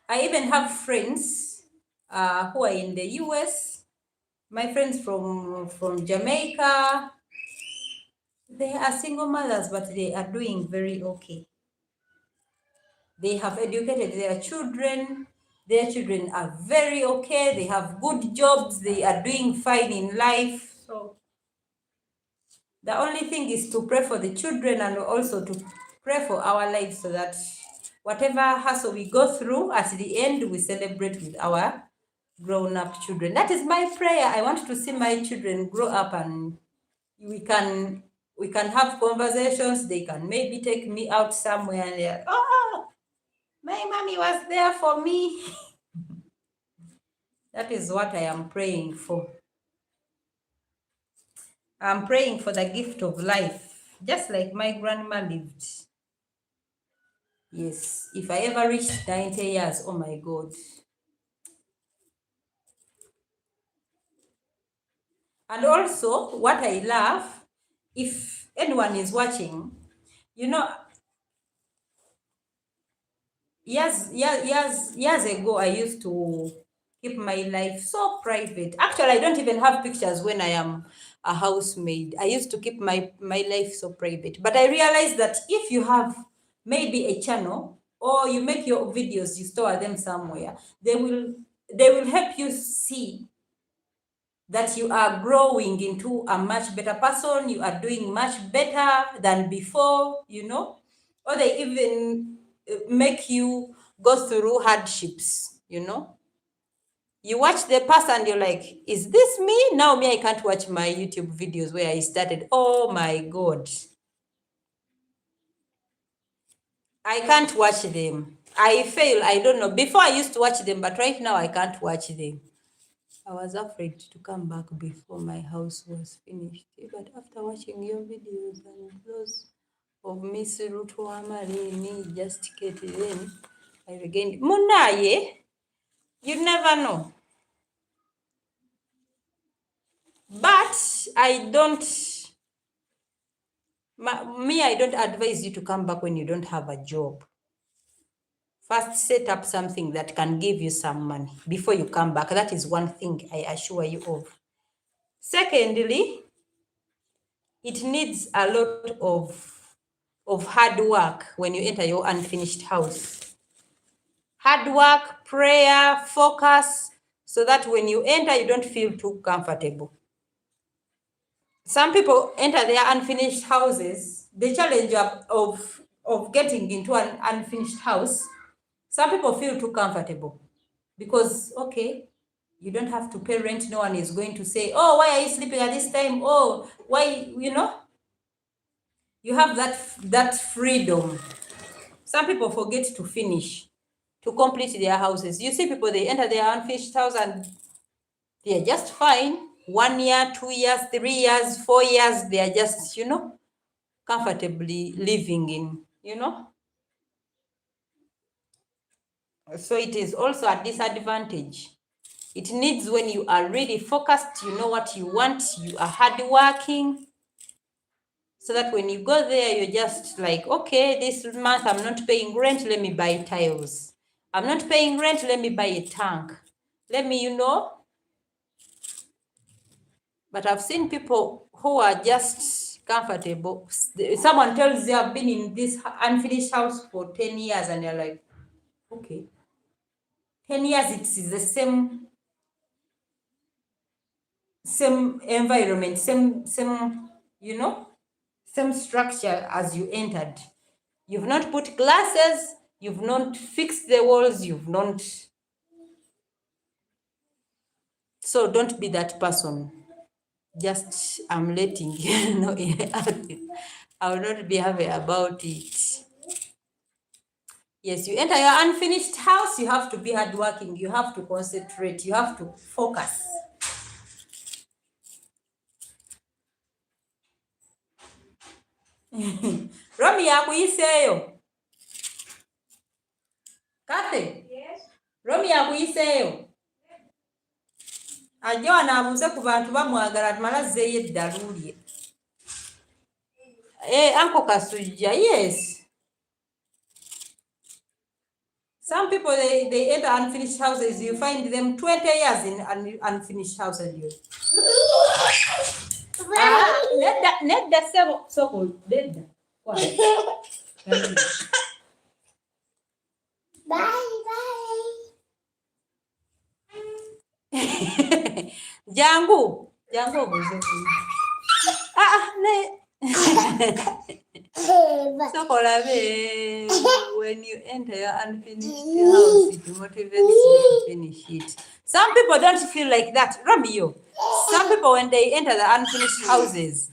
I even have friends who are in the US. My friends from Jamaica, they are single mothers, but they are doing very okay. They have educated their children. Their children are very okay. They have good jobs. They are doing fine in life. So the only thing is to pray for the children and also to pray for our lives, so that whatever hassle we go through, at the end we celebrate with our grown-up children. That is my prayer. I want to see my children grow up and we can have conversations. They can maybe take me out somewhere and they're, oh, my mommy was there for me. That is what I am praying for. I'm praying for the gift of life, just like my grandma lived. Yes, if I ever reach 90 years, oh my God. And also, what I love, if anyone is watching, years ago, I used to keep my life so private. Actually, I don't even have pictures when I am a housemaid. I used to keep my life so private. But I realized that if you have maybe a channel or you make your videos, you store them somewhere, they will help you see that you are growing into a much better person, you are doing much better than before, or they even make you go through hardships, You watch the past and you're like, is this me? Now me, I can't watch my YouTube videos where I started. Oh my God. I can't watch them. I fail. I don't know. Before I used to watch them, but right now I can't watch them. I was afraid to come back before my house was finished. But after watching your videos and those of Miss Ruth Wamarini, just get in, I regained. Munaye, you never know. But I don't advise you to come back when you don't have a job. First, set up something that can give you some money before you come back. That is one thing I assure you of. Secondly, it needs a lot of hard work when you enter your unfinished house. Hard work, prayer, focus, so that when you enter, you don't feel too comfortable. Some people enter their unfinished houses, the challenge of getting into an unfinished house, some people feel too comfortable because, okay, you don't have to pay rent. No one is going to say, oh, why are you sleeping at this time? Oh, why, you have that freedom. Some people forget to finish, to complete their houses. You see people, they enter their unfinished house and they are just fine. 1 year, 2 years, 3 years, 4 years, they are just, comfortably living in. So it is also a disadvantage. It needs when you are really focused, you know what you want, you are hardworking, so that when you go there, you're just like, okay, this month I'm not paying rent, let me buy tiles. I'm not paying rent, let me buy a tank. Let me, But I've seen people who are just comfortable. Someone tells you I've been in this unfinished house for 10 years, and you're like, okay. 10 years, it's the same environment, same same structure as you entered. You've not put glasses, you've not fixed the walls, you've not. So don't be that person. Just, I'm letting you know. I will not be happy about it. Yes, you enter your unfinished house, you have to be hardworking, you have to concentrate, you have to focus. Romi yakuyiseyo. Kate? Yes. Romi yakuyiseyo. Ajja wanaabuuze ku bantu bamwagala tumala azzeeyo eddaluulye. Uncle Kasujja, yes. Some people, they enter unfinished houses, you find them 20 years in unfinished houses. Nedda sebo soko nedda. Jangu obuuze. So when you enter your unfinished house, it motivates you to finish it. Some people don't feel like that. Romeo, some people, when they enter the unfinished houses,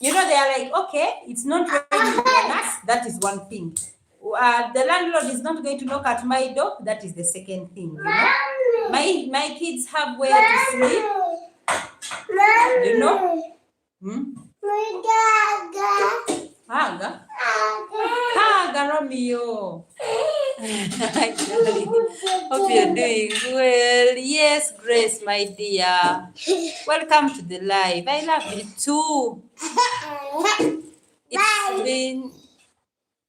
they are like, okay, it's not raining on us. That is one thing. The landlord is not going to knock at my door. That is the second thing. My kids have where to sleep. Haga, Romeo. Hope you're doing well. Yes, Grace, my dear. Welcome to the live. I love you too.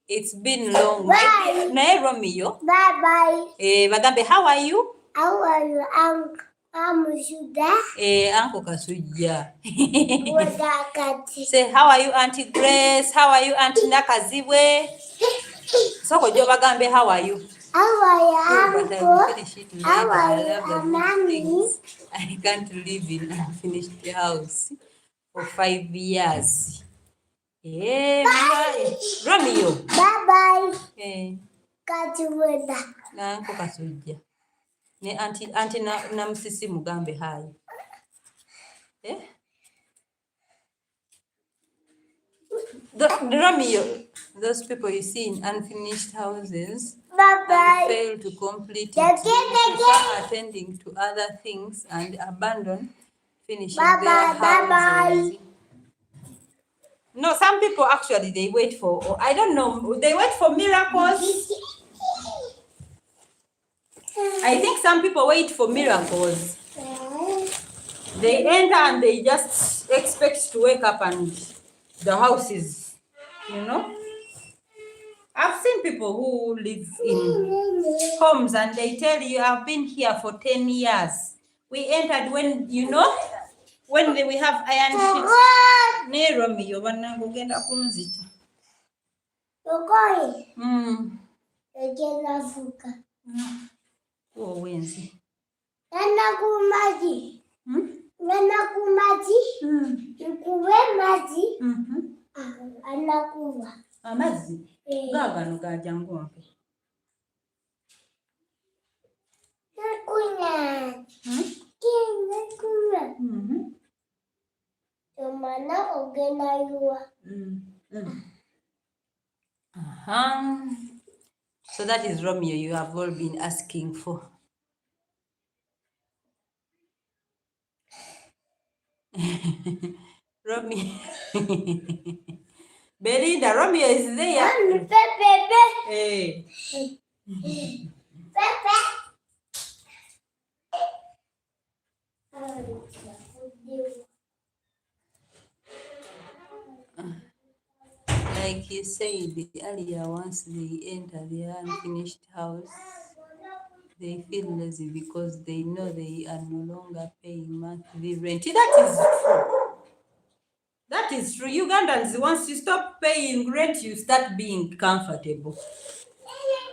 It's been long. Bye, Romeo. Bye. Bagambe, how are you? How are you, Uncle Kasujja. Say, how are you, Auntie Grace? How are you, Auntie Nakaziwe? Soko jo bagambe, how are you? How are you, But I will finish it later. How are I love the Mommy? things. I can't live in an unfinished house for 5 years. Romeo. Bye-bye. Uncle Kasujja. Ne auntie na msisi mugambe hayi. Romeo, those people you see in unfinished houses, Bye-bye. and fail to complete it. They prefer attending to other things and abandon finishing their houses. No, some people actually, they wait for, I don't know, they wait for miracles. I think some people wait for miracles. They enter and they just expect to wake up and the house is, I've seen people who live in homes and they tell you, I've been here for 10 years. We entered when, when we have iron sheets. Neromi, yobanangugenda kunzita. You're going? Again, Africa. Oh, wenzi. Nana kumaji. Nana kumaji. Nikuwe maji. Anakuwa. Amazi? Gagano gaja ngombe. Nakunya. Nakunya. Yomana ogena yuwa. So that is Romeo you have all been asking for. Romeo. Belinda, Romeo is there. Pepe. Hey. Pepe. Like you said earlier, once they enter their unfinished house, they feel lazy because they know they are no longer paying monthly rent. That is true. That is true. Ugandans, once you stop paying rent, you start being comfortable.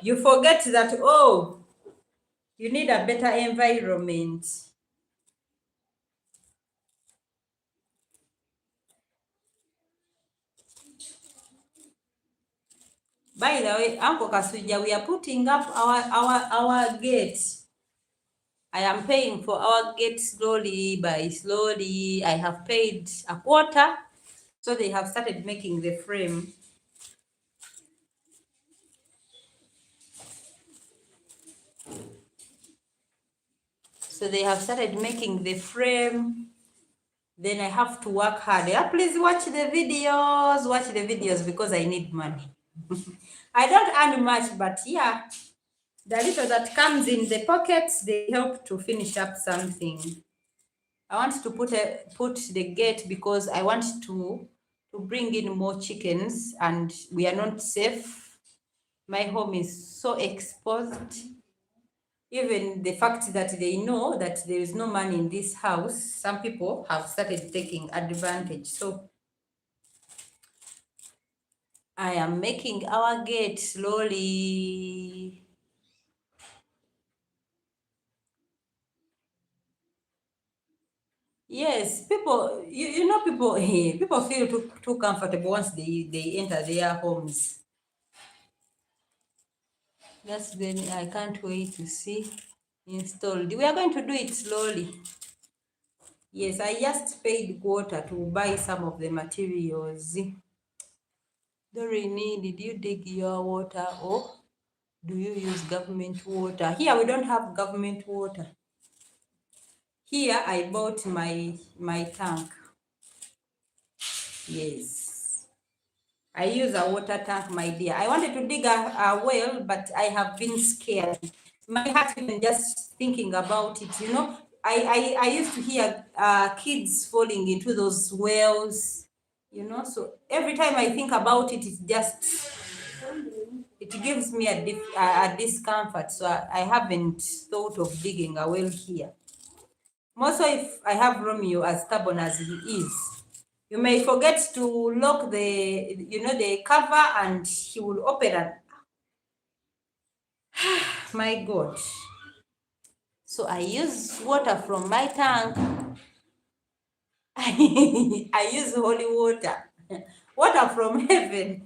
You forget that, you need a better environment. By the way, Uncle Kasuja, we are putting up our gate. I am paying for our gate slowly by slowly. I have paid a quarter, so they have started making the frame. So they have started making the frame. Then I have to work hard. Yeah, please watch the videos. Watch the videos because I need money. I don't earn much, but yeah, the little that comes in the pockets, they help to finish up something. I want to put the gate because I want to bring in more chickens and we are not safe. My home is so exposed. Even the fact that they know that there is no money in this house, some people have started taking advantage. So I am making our gate slowly. Yes, people, people feel too comfortable once they enter their homes. Then I can't wait to see installed. We are going to do it slowly. Yes, I just paid water to buy some of the materials. Doreen, did you dig your water or do you use government water? Here we don't have government water. Here I bought my tank. Yes. I use a water tank, my dear. I wanted to dig a well, but I have been scared. My heart even just thinking about it, I used to hear kids falling into those wells, so every time I think about it, it gives me a discomfort. So I haven't thought of digging a well here. More so if I have Romeo as stubborn as he is. You may forget to lock the cover and he will open it. My God. So I use water from my tank. I use holy water. Water from heaven.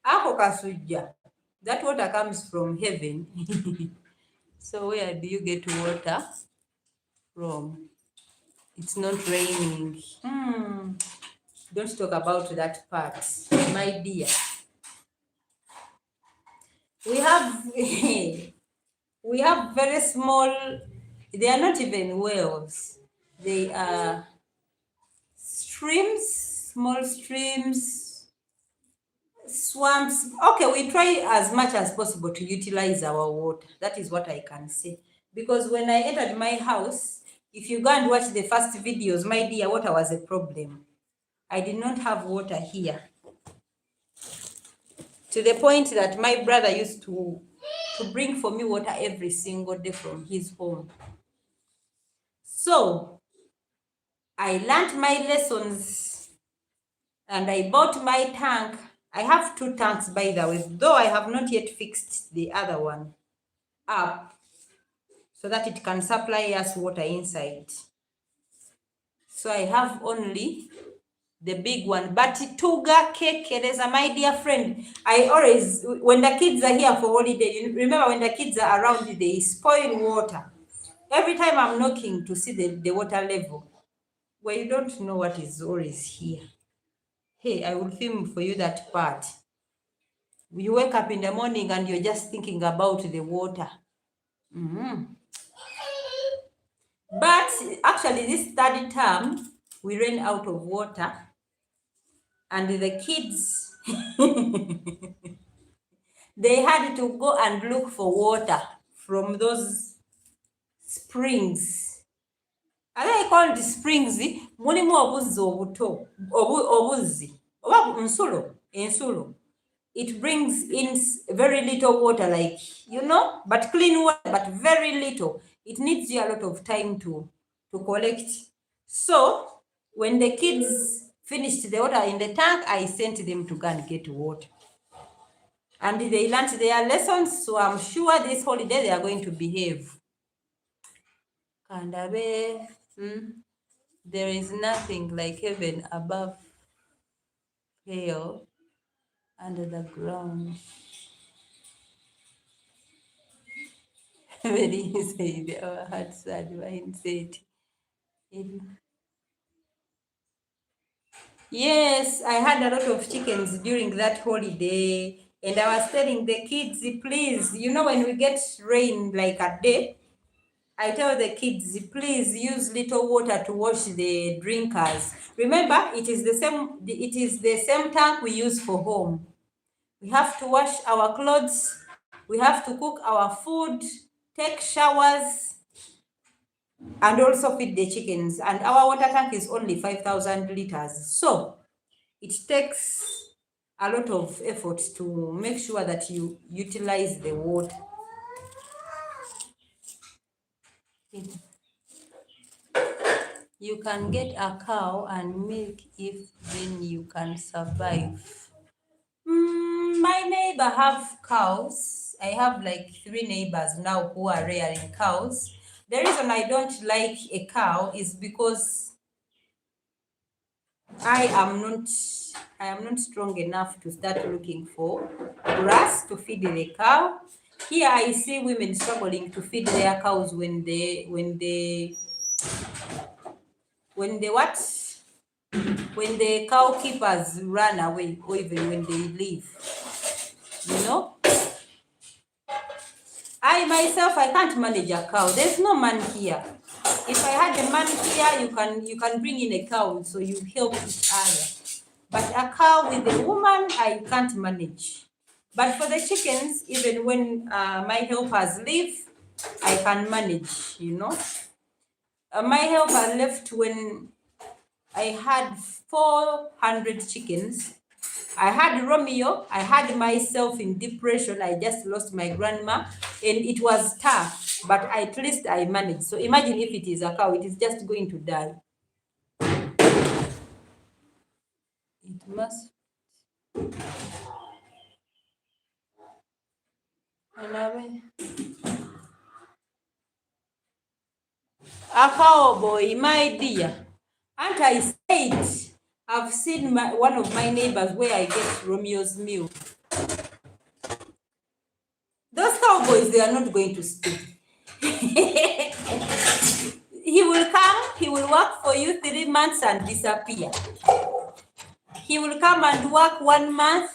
Ako kasuja. That water comes from heaven. So where do you get water from? It's not raining. Don't talk about that part, my dear. We have we have very small, they are not even wells. They are streams, small streams, swamps. Okay, we try as much as possible to utilize our water. That is what I can say. Because when I entered my house, if you go and watch the first videos, my dear, water was a problem. I did not have water here. To the point that my brother used to bring for me water every single day from his home. So I learned my lessons and I bought my tank. I have 2 tanks, by the way, though I have not yet fixed the other one up so that it can supply us water inside. So I have only the big one. But Tuga Kekereza, my dear friend, I always, when the kids are here for holiday, you remember when the kids are around, they spoil water. Every time I'm knocking to see the water level, well, you don't know what is always here. Hey, I will film for you that part. You wake up in the morning and you're just thinking about the water. But actually, this 3rd term, we ran out of water. And the kids, they had to go and look for water from those springs. Are they called springs? Mulimu obuzzi obuto, obuzzi, oba ensulo. It brings in very little water, like, you know, but clean water, but very little. It needs you a lot of time to collect. So when the kids finished the water in the tank, I sent them to go and get water. And they learned their lessons, so I'm sure this holiday they are going to behave. Kandabe, there is nothing like heaven above, hell under the ground. Very said, our hearts are divine said. Yes, I had a lot of chickens during that holiday, and I was telling the kids, please, you know, when we get rain like a day, I tell the kids, please use little water to wash the drinkers. Remember, it is the same tank we use for home. We have to wash our clothes, we have to cook our food, take showers, and also feed the chickens. And our water tank is only 5,000 liters. So it takes a lot of effort to make sure that you utilize the water. You can get a cow and milk if then you can survive. My neighbor have cows. I have like 3 neighbors now who are rearing cows. The reason I don't like a cow is because I am not strong enough to start looking for grass to feed the cow. Here I see women struggling to feed their cows when the cow keepers run away, or even when they leave. You know? I myself, I can't manage a cow. There's no man here. If I had a man here, you can bring in a cow, so you help each other. But a cow with a woman, I can't manage. But for the chickens, even when my helpers leave, I can manage, you know. My helper left when I had 400 chickens. I had Romeo, I had myself in depression. I just lost my grandma, and it was tough, but at least I managed. So imagine if it is a cow, it is just going to die. It must. A cowboy, my dear. And I said, I've seen one of my neighbors where I get Romeo's milk. Those cowboys, they are not going to stay. He will come, he will work for you 3 months and disappear. He will come and work 1 month,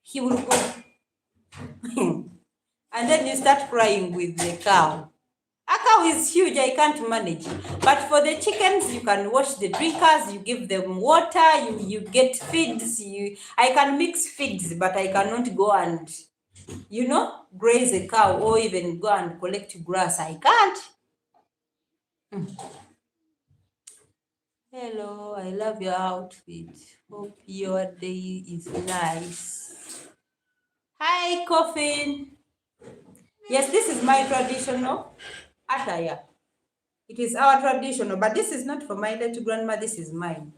he will go. and then you start crying with the cow. A cow is huge, I can't manage. But for the chickens, you can wash the drinkers, you give them water, you get feeds. I can mix feeds, but I cannot go and, graze a cow or even go and collect grass. I can't. Hello, I love your outfit. Hope your day is nice. Hi, Coffin. Yes, this is my traditional attire. It is our traditional, but this is not for my late grandma, this is mine.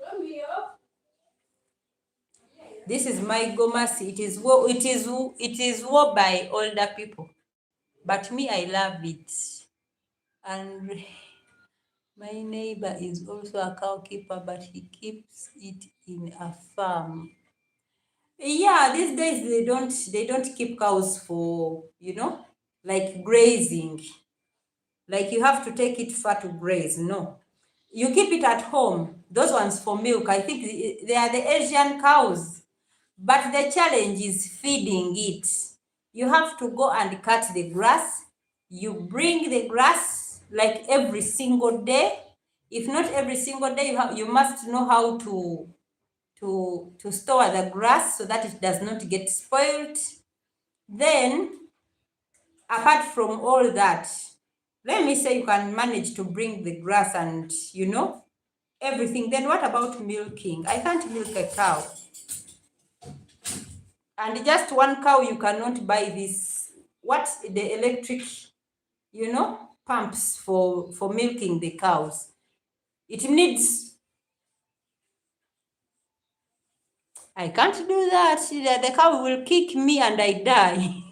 This is my gomasi. It is worn by older people. But me, I love it. And my neighbor is also a cow keeper, but he keeps it in a farm. Yeah, these days they don't keep cows for, like grazing. Like you have to take it far to graze. No. You keep it at home. Those ones for milk. I think they are the Asian cows. But the challenge is feeding it. You have to go and cut the grass. You bring the grass like every single day. If not every single day, you must know how to store the grass so that it does not get spoiled. Then, apart from all that, let me say you can manage to bring the grass and, everything. Then what about milking? I can't milk a cow. And just one cow, you cannot buy this, the electric, pumps for milking the cows. It needs, I can't do that. The cow will kick me and I die.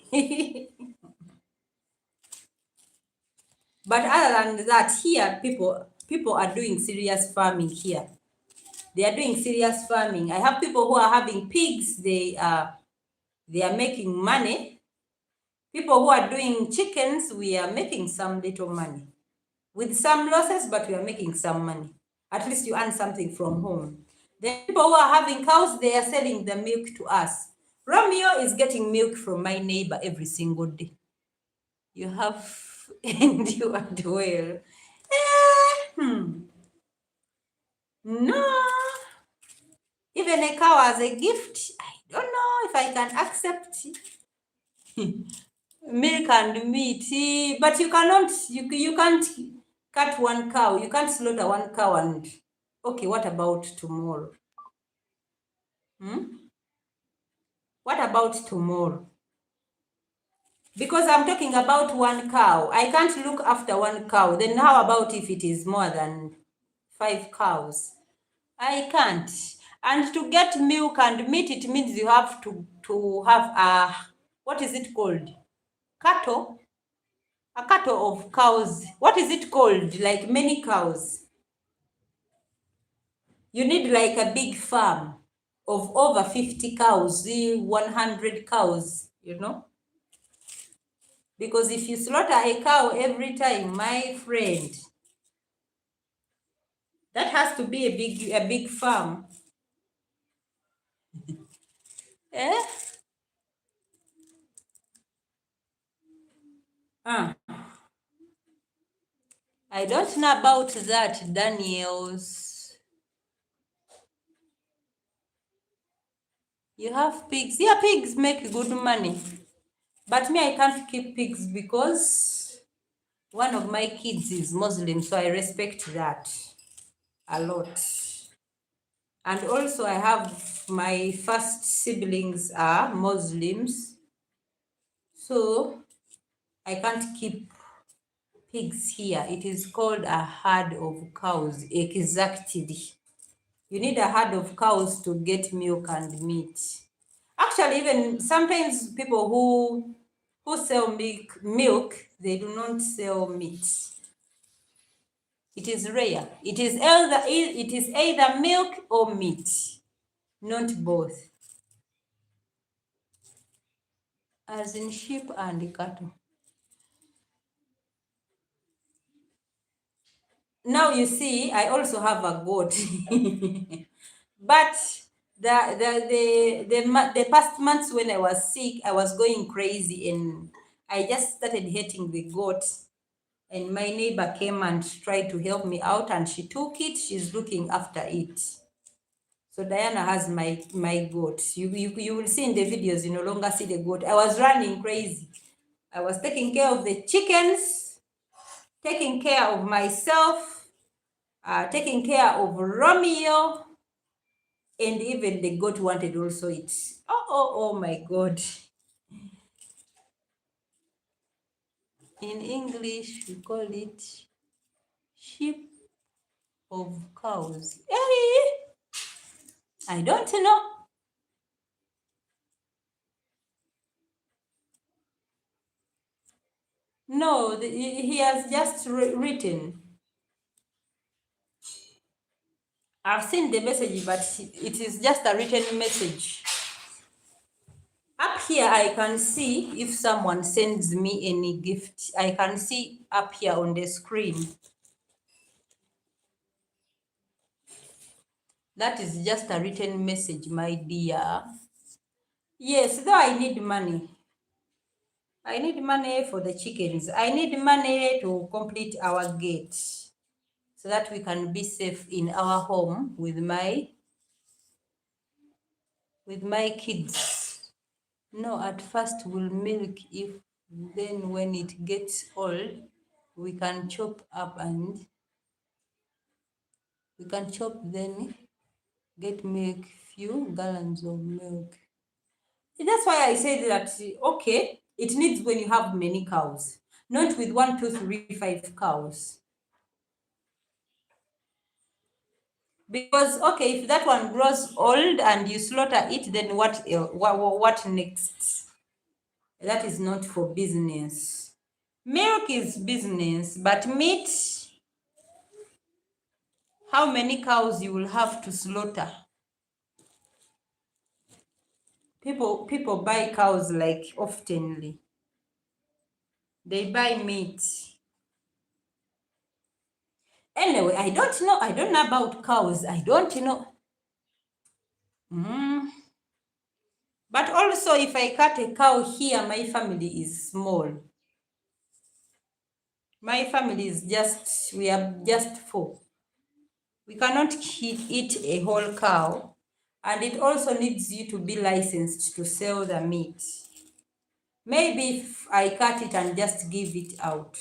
But other than that, here people are doing serious farming here. They are doing serious farming. I have people who are having pigs. They are making money. People who are doing chickens, we are making some little money. With some losses, but we are making some money. At least you earn something from home. The people who are having cows, they are selling the milk to us. Romeo is getting milk from my neighbor every single day. You have endured well. No. Even a cow as a gift, I don't know if I can accept milk and meat. But you can't cut one cow. You can't slaughter one cow and, okay, what about tomorrow? What about tomorrow? Because I'm talking about one cow. I can't look after one cow. Then how about if it is more than 5 cows? I can't. And to get milk and meat, it means you have to have what is it called? Cattle? A cattle of cows. What is it called? Like many cows. You need like a big farm of over 50 cows, 100 cows, Because if you slaughter a cow every time, my friend, that has to be a big farm. Eh? I don't know about that, Daniels. You have pigs. Yeah, pigs make good money. But me, I can't keep pigs because one of my kids is Muslim, so I respect that a lot. And also I have my first siblings are Muslims, so I can't keep pigs here. It is called a herd of cows, exactly. You need a herd of cows to get milk and meat. Actually, even sometimes people who sell milk, they do not sell meat. It is rare. It is either milk or meat, not both. As in sheep and cattle. Now you see, I also have a goat. But the past months when I was sick, I was going crazy and I just started hating the goat, and my neighbor came and tried to help me out, and she took it. She's looking after it. So Diana has my goat. You will see in the videos, you no longer see the goat. I was running crazy. I was taking care of the chickens, taking care of myself, taking care of Romeo, and even the goat wanted also it. Oh my God. In English, we call it sheep of cows. Hey, I don't know. No, he has just written. I've seen the message, but it is just a written message. Up here, I can see if someone sends me any gift. I can see up here on the screen. That is just a written message, my dear. Yes, though I need money. I need money for the chickens. I need money to complete our gate so that we can be safe in our home with my kids. No, at first we'll milk, if then when it gets old, we can chop up and then get milk, few gallons of milk. That's why I said that, okay, it needs when you have many cows, not with 1, 2, 3, 5 cows. Because, okay, if that one grows old and you slaughter it, then what next? That is not for business. Milk is business, but meat, how many cows you will have to slaughter? People buy cows like oftenly. They buy meat. Anyway, I don't know about cows. I don't know. But also, if I cut a cow here, my family is small. My family is we are just 4. We cannot eat a whole cow. And it also needs you to be licensed to sell the meat. Maybe if I cut it and just give it out.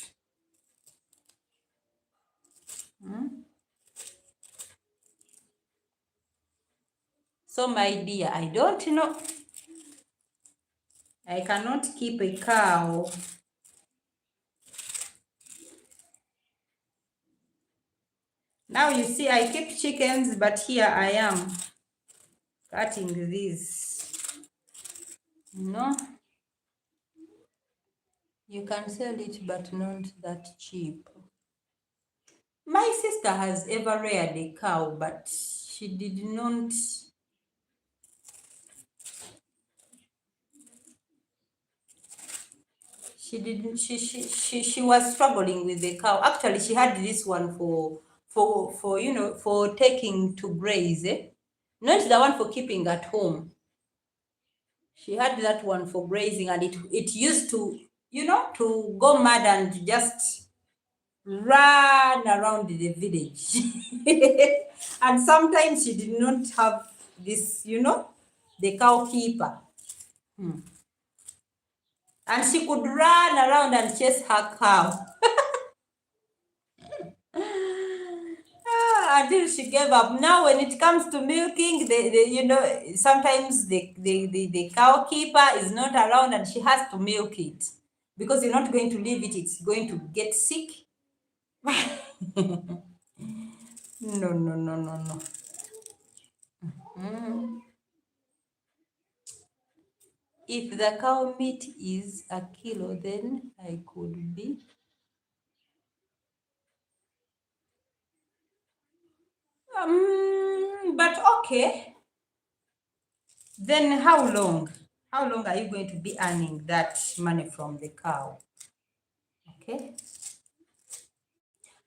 So, my dear, I don't know. I cannot keep a cow. Now you see, I keep chickens, but here I am cutting this. No, you can sell it, but not that cheap. My sister has ever reared a cow, but she did not. She didn't. She was struggling with the cow. Actually, she had this one for for taking to graze, not the one for keeping at home. She had that one for grazing, and it used to to go mad and just run around the village. And sometimes she did not have this, the cow keeper. And she could run around and chase her cow. Until she gave up. Now, when it comes to milking, sometimes the cow keeper is not around and she has to milk it because you're not going to leave it. It's going to get sick. No. If the cow meat is a kilo, then I could be. But okay. Then how long? How long are you going to be earning that money from the cow? Okay.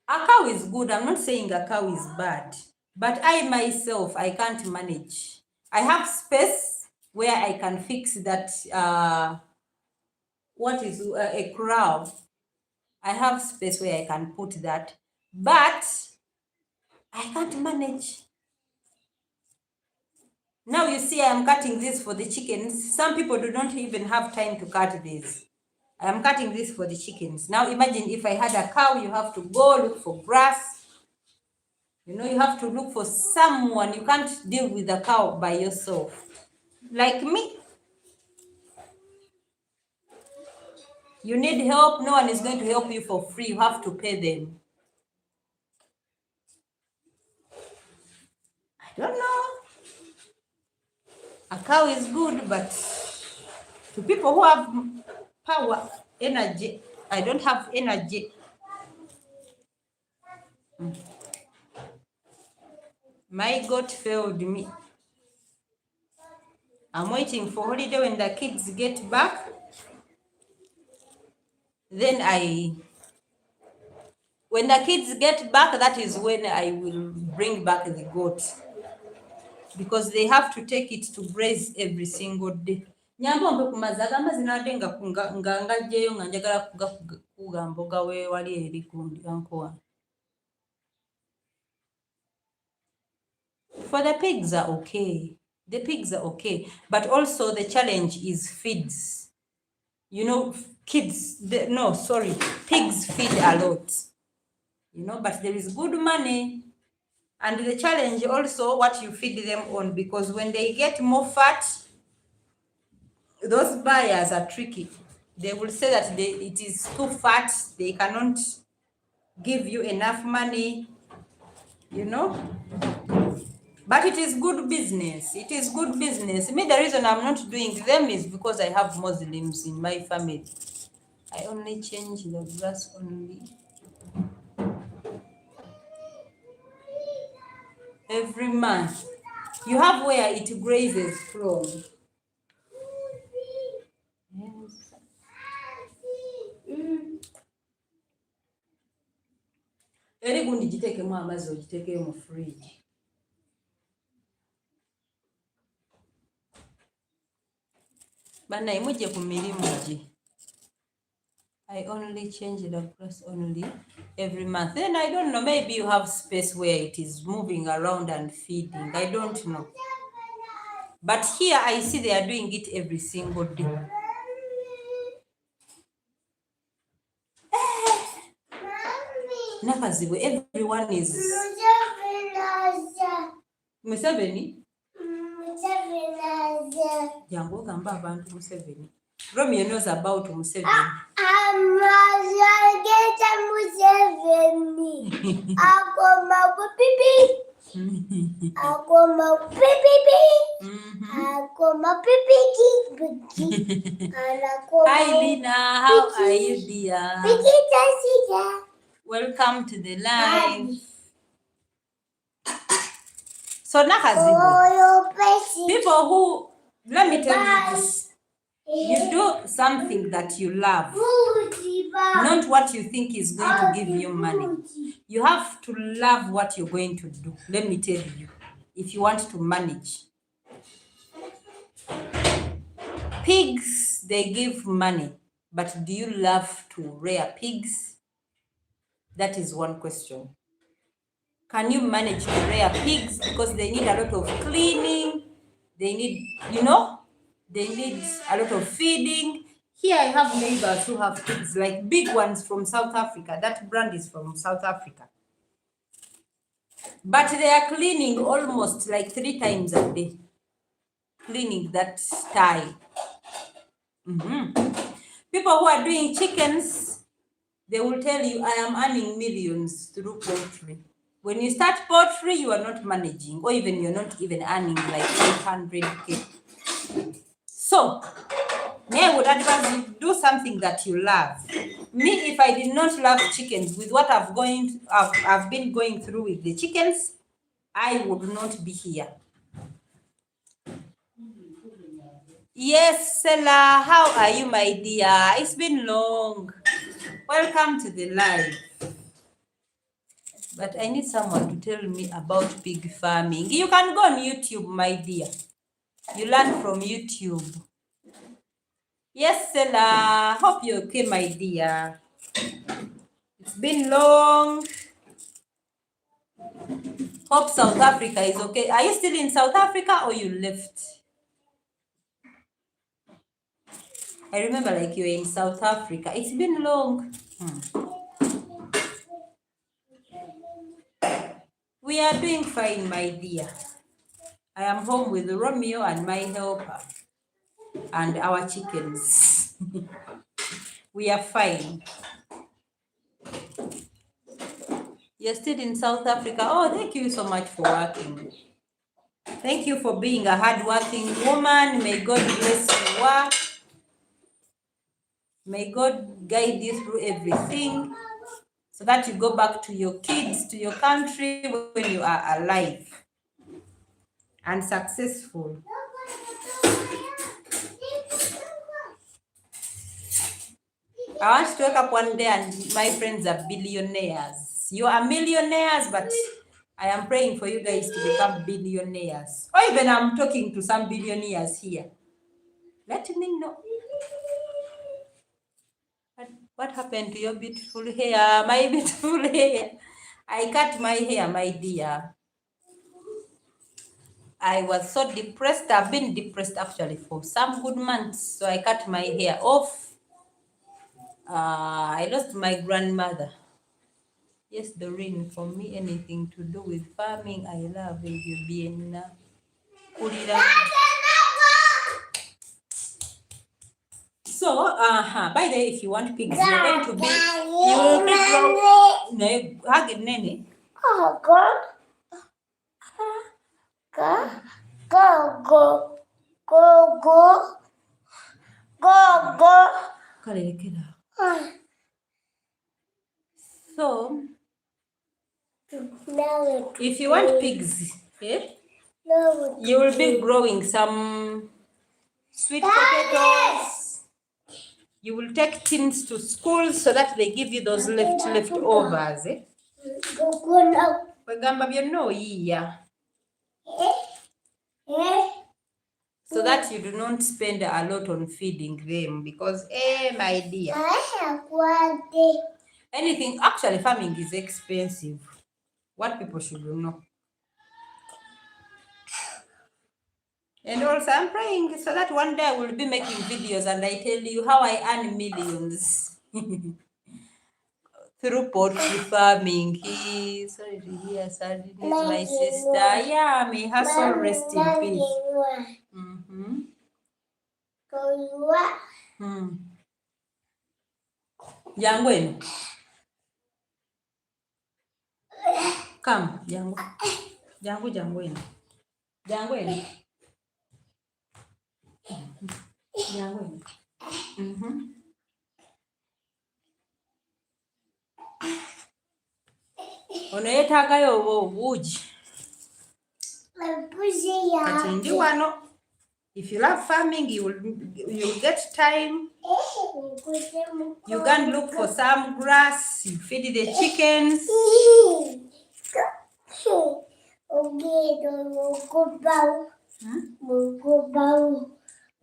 A cow is good. I'm not saying a cow is bad. But I myself, I can't manage. I have space where I can fix that what is a crow. I have space where I can put that, but I can't manage. Now you see I am cutting this for the chickens. Some people do not even have time to cut this. I am cutting this for the chickens. Now imagine if I had a cow, you have to go look for grass. You know, you have to look for someone. You can't deal with a cow by yourself. Like me. You need help. No one is going to help you for free. You have to pay them. I don't know. A cow is good, but to people who have power, energy, I don't have energy. My goat failed me. I'm waiting for holiday when the kids get back. Then when the kids get back, that is when I will bring back the goat. Because they have to take it to graze every single day. Nyambombe kumaza gamba zinadde nga ngajjeyo nga njagala kuga mboga we wali eri kundi ankoa. For the pigs are okay. The pigs are okay. But also the challenge is feeds. You know, pigs feed a lot. You know, but there is good money. And the challenge also what you feed them on, because when they get more fat, those buyers are tricky. They will say that it is too fat, they cannot give you enough money, you know. But it is good business. It is good business. Me, the reason I'm not doing them is because I have Muslims in my family. I only change the grass only every month. You have where it grazes from. Yes. Eri gundi gitekemu amazzi ogiteekemu mu fridge. Bannaye mujje ku mirimu gye. I only change the grass only every month. Then I don't know, maybe you have space where it is moving around and feeding. I don't know. But here I see they are doing it every single day. Nakazibwe, everyone is Museveni. Jango gamba abantu Museveni. Romeo knows about Museveni. Hi Lina, how are you dear? Welcome to the live. So Nakazibwe, people who, let me tell you this. You do something that you love, not what you think is going to give you money. You have to love what you're going to do. Let me tell you, if you want to manage. Pigs, they give money, but do you love to rear pigs? That is one question. Can you manage to rear pigs? Because they need a lot of cleaning. They need, you know, they need a lot of feeding. Here I have neighbors who have pigs, like big ones from South Africa. That brand is from South Africa. But they are cleaning almost like 3 times a day. Cleaning that sty. People who are doing chickens, they will tell you, I am earning millions through poultry. When you start poultry, you are not managing, or even you're not even earning like 800K. So, I would advise you do something that you love. Me, if I did not love chickens, with what I've been going through with the chickens, I would not be here. Yes, Stella, how are you, my dear? It's been long. Welcome to the live. But I need someone to tell me about pig farming. You can go on YouTube, my dear. You learn from YouTube. Yes, Stella. Hope you're okay, my dear. It's been long. Hope South Africa is okay. Are you still in South Africa or you left? I remember like you were in South Africa. It's been long. We are doing fine, my dear. I am home with Romeo and my helper and our chickens. We are fine. You're still in South Africa. Oh, thank you so much for working. Thank you for being a hardworking woman. May God bless your work. May God guide you through everything so that you go back to your kids, to your country when you are alive and successful. I want to wake up one day and my friends are billionaires. You are millionaires, but I am praying for you guys to become billionaires. Or even I'm talking to some billionaires here. Let me know. What happened to your beautiful hair? My beautiful hair. I cut my hair, my dear. I was so depressed. I've been depressed actually for some good months. So I cut my hair off. I lost my grandmother. Yes, Doreen, for me, anything to do with farming, I love it. So, by the way, if you want pigs, you're going to be, you will be grow. No, hug it, nene. Oh, God. Go, go, go, go, go, go, go. So, No, if you want pigs, eh, no, you will be growing some sweet potatoes. You will take things to school so that they give you those leftovers. Eh? go, go, no. Bagamba byonna oyiiya. Eh? So that you do not spend a lot on feeding them because, my dear, I have one day. anything, actually farming is expensive. What people should know. And also I'm praying so that one day I will be making videos and I tell you how I earn millions through poultry farming. Sorry to hear sadness, my sister. Yeah, may her soul rest in peace. Mm-hmm. Jangu eno. Come, Jangu. Jangu eno. Jangu eno. Jangu eno. Mm-hmm. Ono yeetaagayo obuugi. Kati ndi wano. If you love farming, you'll get time. You can look for some grass, you feed the chickens.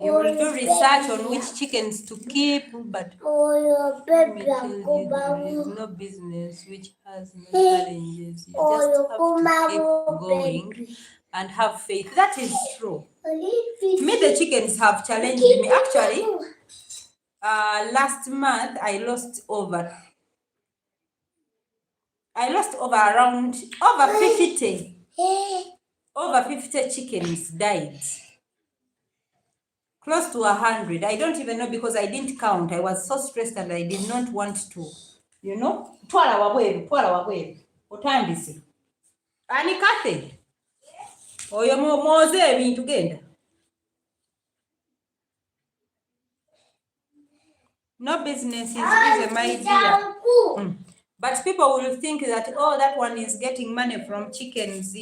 You will do research on which chickens to keep, but let me tell you, there is no business which has no challenges. You just have to keep going and have faith. That is true. Me, the chickens have challenged me. Actually, last month I lost over around over 50 chickens died. Close to 100. I don't even know because I didn't count. I was so stressed and I did not want to, twala wabweru. Otandise. Ani Kathy. Oyo moze ebintu genda. No business is easy, my dear. But people will think that, oh, that one is getting money from chickens.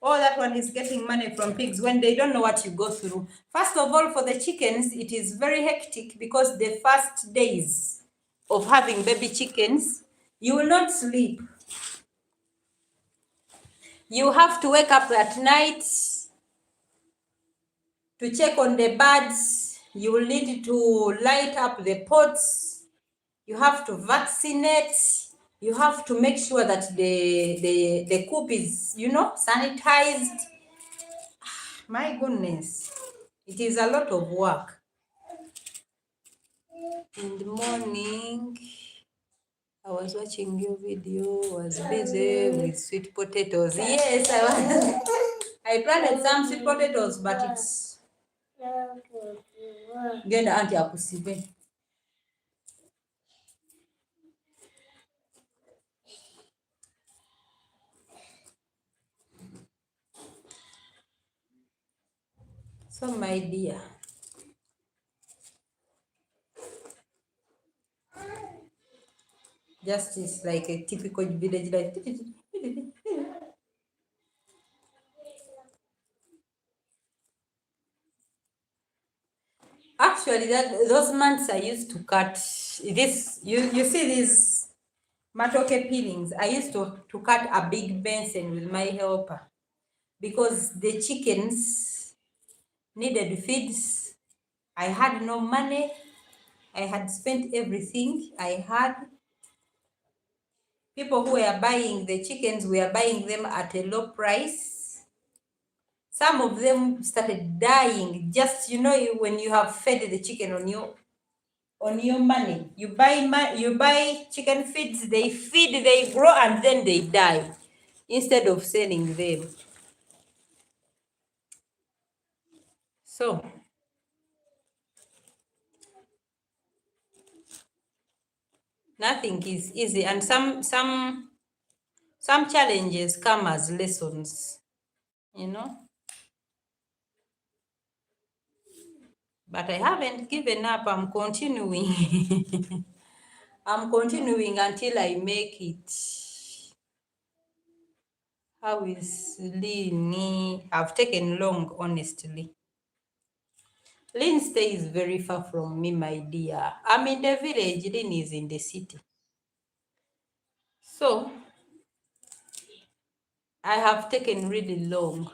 Oh, that one is getting money from pigs when they don't know what you go through. First of all, for the chickens, it is very hectic because the first days of having baby chickens, you will not sleep. You have to wake up at night to check on the birds. You will need to light up the pots. You have to vaccinate. You have to make sure that the coop is, sanitized. My goodness, it is a lot of work. In the morning, I was watching your video, was busy with sweet potatoes. Yes, I was. I planted some sweet potatoes, but it's genda anti akusibe. So my dear, just is like a typical village life. Actually, those months I used to cut this. You see these matoke peelings. I used to cut a big basin with my helper because the chickens needed feeds. I had no money. I had spent everything I had. People who were buying the chickens were buying them at a low price. Some of them started dying. Just when you have fed the chicken on your money, you buy chicken feeds. They feed, they grow, and then they die instead of selling them. So nothing is easy, and some challenges come as lessons, But I haven't given up. I'm continuing. I'm continuing until I make it. How is Lynn? I've taken long, honestly. Lynn stays very far from me, my dear. I'm in the village, Lynn is in the city. So, I have taken really long.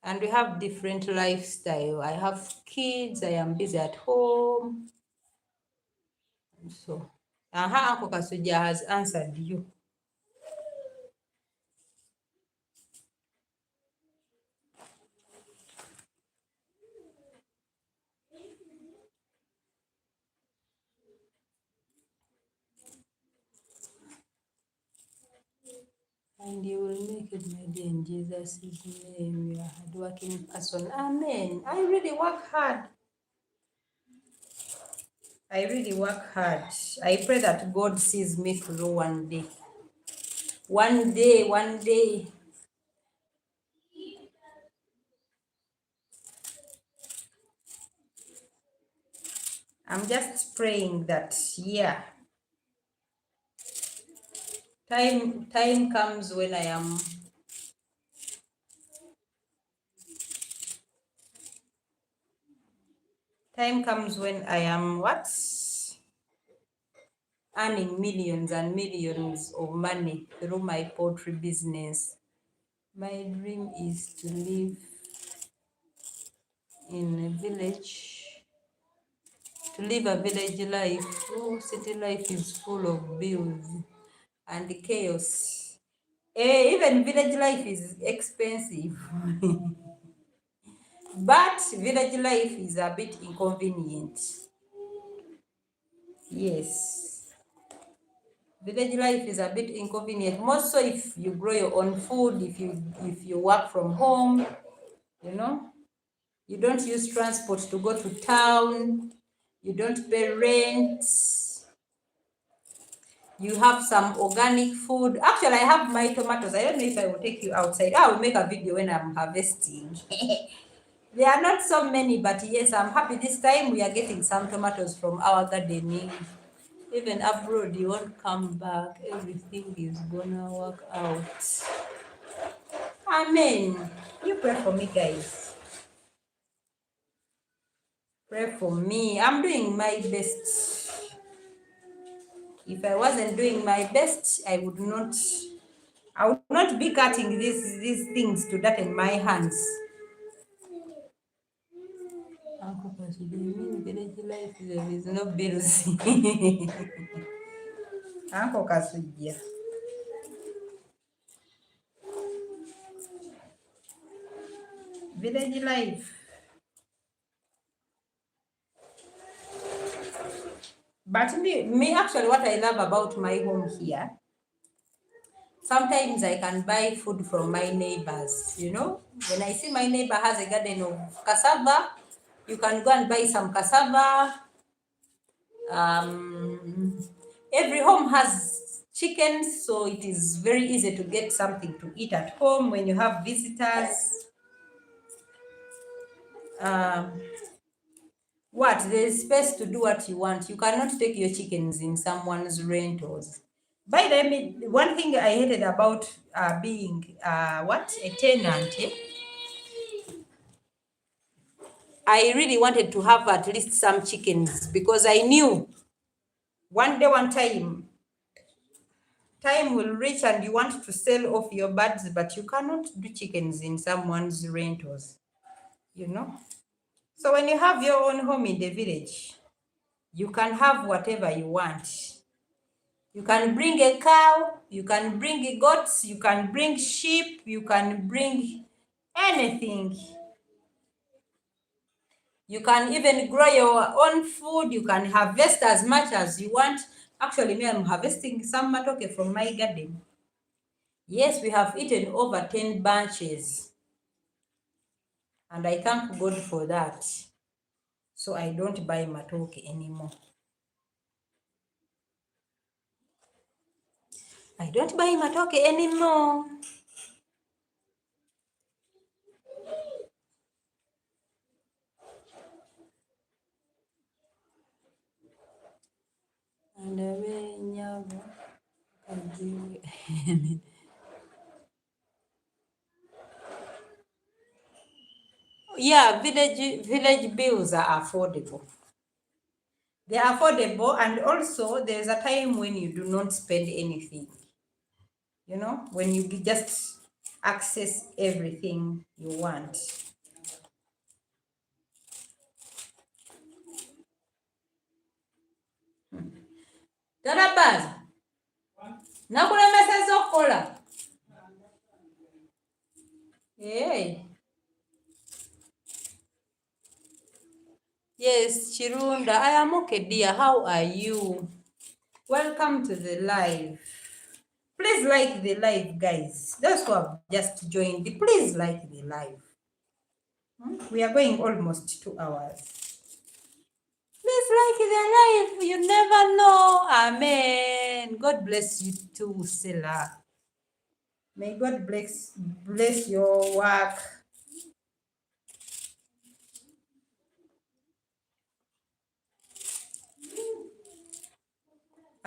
And we have different lifestyle. I have kids, I am busy at home. So, Uncle Kasuja has answered you. And you will make it, my dear, in Jesus' name. You are a hardworking person. Amen. I really work hard. I really work hard. I pray that God sees me through one day. One day, one day. I'm just praying that, yeah, time comes when I am what? Earning millions and millions of money through my poultry business. My dream is to live in a village, to live a village life. Oh, city life is full of bills and chaos. Even village life is expensive. But village life is a bit inconvenient. Yes. Village life is a bit inconvenient. More so if you grow your own food, if you work from home, You don't use transport to go to town. You don't pay rent. You have some organic food. Actually, I have my tomatoes. I don't know if I will take you outside. I will make a video when I'm harvesting. There are not so many, but yes, I'm happy this time we are getting some tomatoes from our gardening. Even abroad, you won't come back. Everything is gonna work out. Amen. You pray for me, guys. Pray for me. I'm doing my best. If I wasn't doing my best, I would not be cutting these things to darken my hands. Uncle Pastor, do you mean village life there is no bills? Uncle Kasuja. Village life. But me actually what I love about my home here, sometimes I can buy food from my neighbors, you know. When I see my neighbor has a garden of cassava, you can go and buy some cassava. Every home has chickens, so it is very easy to get something to eat at home when you have visitors. There's space to do what you want. You cannot take your chickens in someone's rentals. By the way, one thing I hated about being a tenant, I really wanted to have at least some chickens because I knew one time will reach and you want to sell off your birds, but you cannot do chickens in someone's rentals, you know. So when you have your own home in the village, you can have whatever you want. You can bring a cow, you can bring goats, you can bring sheep, you can bring anything. You can even grow your own food, you can harvest as much as you want. Actually, me, I'm harvesting some matoke from my garden. Yes, we have eaten over 10 bunches. And I thank God for that. So I don't buy matoke anymore. I don't buy matoke anymore. And yeah, village bills are affordable. They are affordable, and also there's a time when you do not spend anything. You know, when you just access everything you want. Tarabaza. Nakulemeseza okukola. Hey. Yes, Chirunda, I am okay, dear. How are you? Welcome to the live. Please like the live, guys. Those who have just joined, please like the live. We are going almost 2 hours. Please like the live. You never know. Amen. God bless you too, Stella. May God bless your work.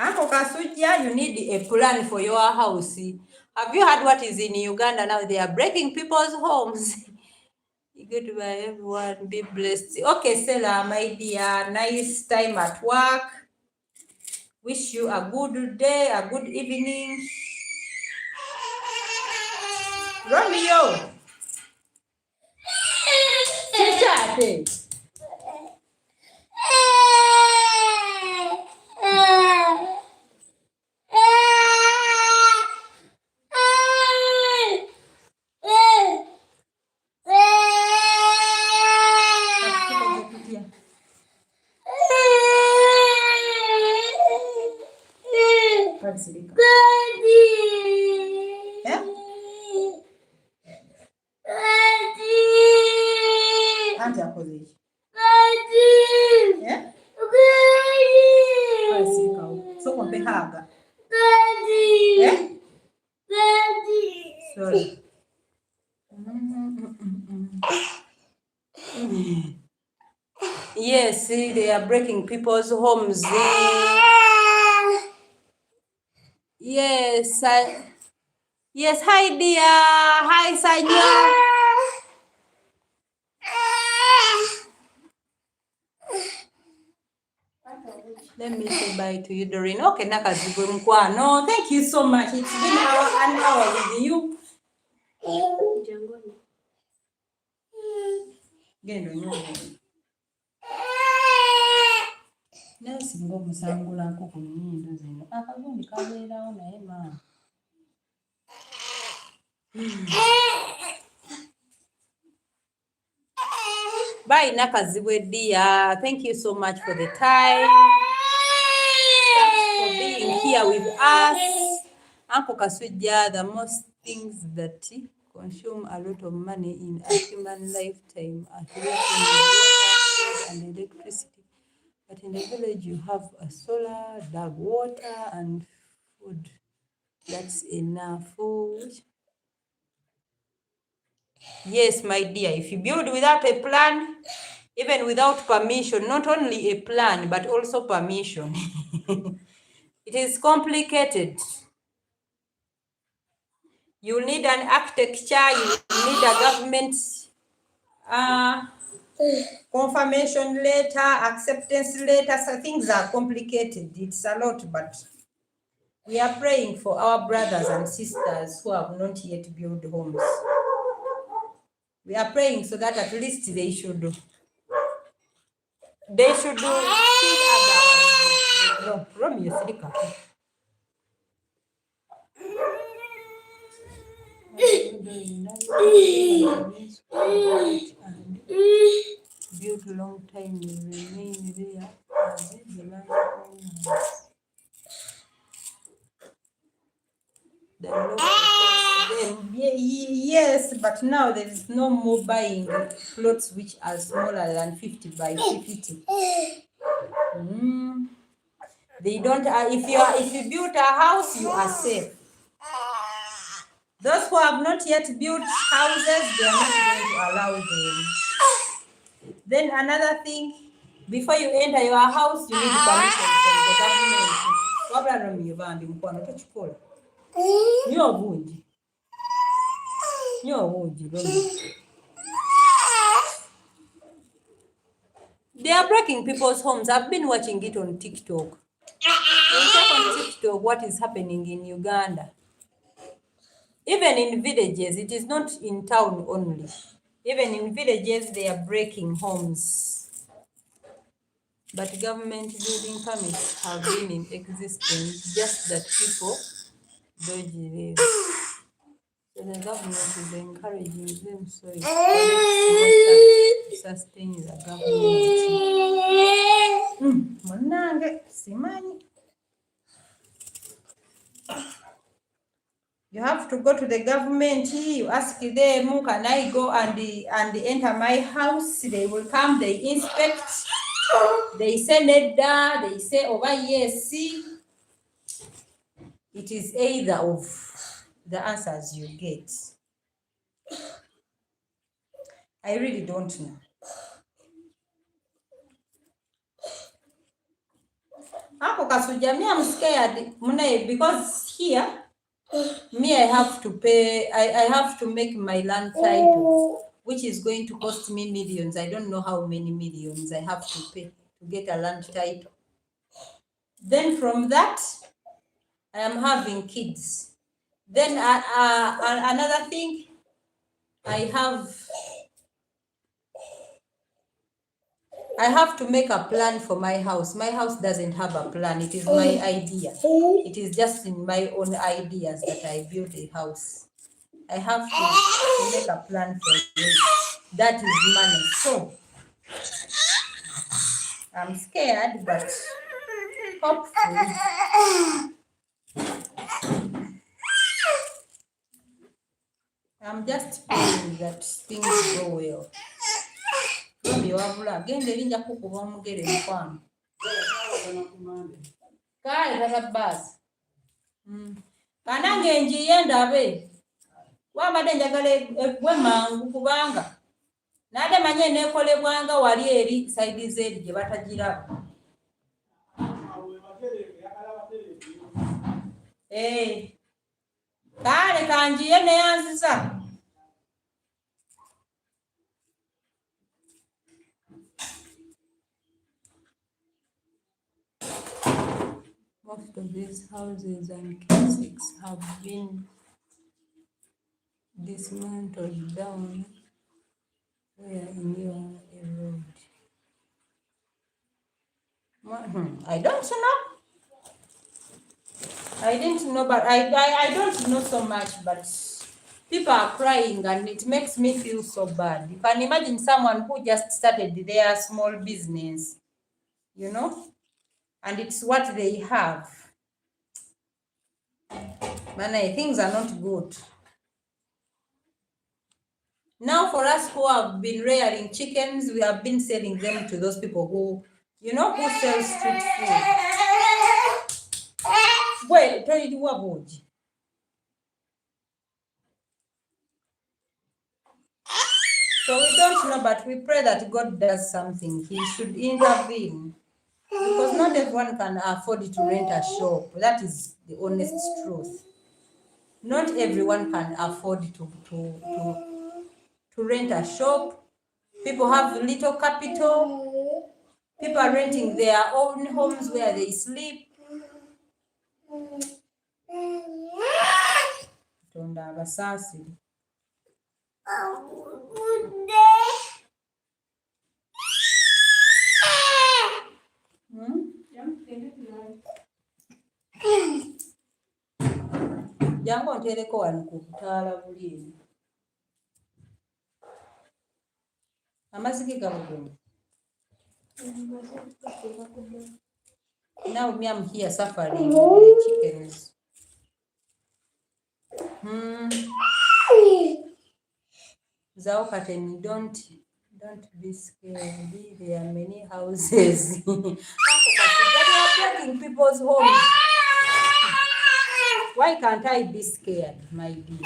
Uncle Kasuja, you need a plan for your house. Have you heard what is in Uganda now? They are breaking people's homes. Goodbye, everyone. Be blessed. Okay, Stella, my dear, nice time at work. Wish you a good day, a good evening. Romeo. Chichate. Sorry. Yes, see, they are breaking people's homes. Yes, yes, hi dear. Hi, Sanya. Let me say bye to you, Doreen. Okay, Nakazibwe Mkwano. Thank you so much. It's been an hour with you. Gendo nyongo. Neesinga omusangulako ku nnyindo zino. Akagundi kabeerawo naye maama. Bye, Nakazibwe dear. Thank you so much for the time. Thanks for being here with us. Uncle Kasujja, the most things that consume a lot of money in a human lifetime are creating water, food, and electricity. But in the village, you have a solar, dug water, and food. That's enough food. Yes, my dear, if you build without a plan, even without permission, not only a plan, but also permission, it is complicated. You need an architecture, you need a government confirmation letter, acceptance letter, so things are complicated. It's a lot, but we are praying for our brothers and sisters who have not yet built homes. We are praying so that at least they should do feed others. Romeo, Sirika. Built a long time will remain there as the land the local yes, but now there is no more buying plots which are smaller than 50 by 50. They don't. If you build a house, you are safe. Those who have not yet built houses, they are not going to allow them. Then another thing, before you enter your house, you need permission from the government. They are breaking people's homes. I've been watching it on TikTok. You check on TikTok what is happening in Uganda. Even in villages, it is not in town only. Even in villages, they are breaking homes. But government building permits have been in existence, just that people dodge them. So the government is encouraging them, so it collects water to sustain the government. Munange, simanyi. You have to go to the government, you ask them, can I go and enter my house? They will come, they inspect, they say nedda, they say over yes. It is either of the answers you get. I really don't know. Uncle Kasuja, me, I'm scared, because here, me, I have to pay, I have to make my land title, which is going to cost me millions. I don't know how many millions I have to pay to get a land title. Then from that, I am having kids. Then another thing, I have to make a plan for my house. My house doesn't have a plan. It is my idea. It is just in my own ideas that I built a house. I have to make a plan for it. That is money. So I'm scared, but hopefully I'm just praying that things go well. Agenda erinja kukuba omugere mukwano. Kale tata basi. Kanange njiye ndabe. Wabadde njagala eggwe mangu kubanga nade manye neekolebwanga wali eri saidi zeri gye batagiraba. Kale kanjiye neyanziza. Most of these houses and casks have been dismantled down where near a road. I don't know. I didn't know, but I don't know so much, but people are crying and it makes me feel so bad. You can imagine someone who just started their small business, you know, and it's what they have. Man, things are not good. Now, for us who have been rearing chickens, we have been selling them to those people who, you know, who sell street food. Wait, tell you what would. So we don't know, but we pray that God does something. He should intervene. Because not everyone can afford to rent a shop. That is the honest truth. Not everyone can afford to rent a shop. People have little capital. People are renting their own homes where they sleep. Tonda abasaasire. Jangu ontereko wano ku butaala buli eno. Amazzi gabuguma. Now me, I'm here suffering with the chickens. Zaukateni, don't be scared. There are many houses. They are breaking people's homes. Why can't I be scared, my dear?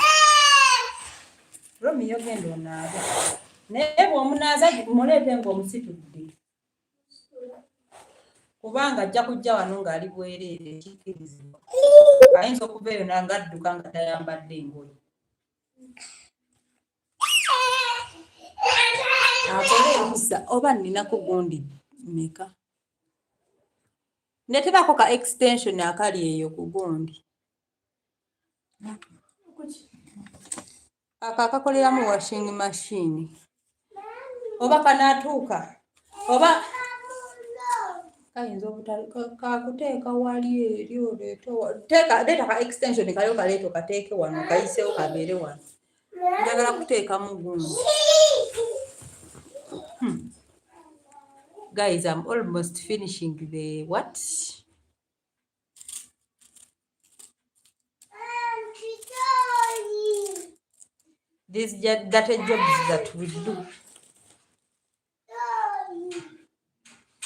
Romi yogendo naaga. Naye bw'omunaaza muleete ng'omusitudde. Kubanga ajja kujja wano ng'ali bwereere kikkirizibwa. Ayinza okuva eyo n'adduka nga tayambadde engoye. Akole empisa oba nninako gundi mmeka. Neterako ka extension akali eyo ku gundi. Aka akakoleramu washing machine. Oba kanaatuuka. Oba kayinza kakuteeka wali eri oleeta leeta ka extension kaliyo kaleeta okateeke wano kayiseewo kabeere wano. Njagala kuteekamu gundi. Guys, I'm almost finishing the what? These dirty jobs that we do.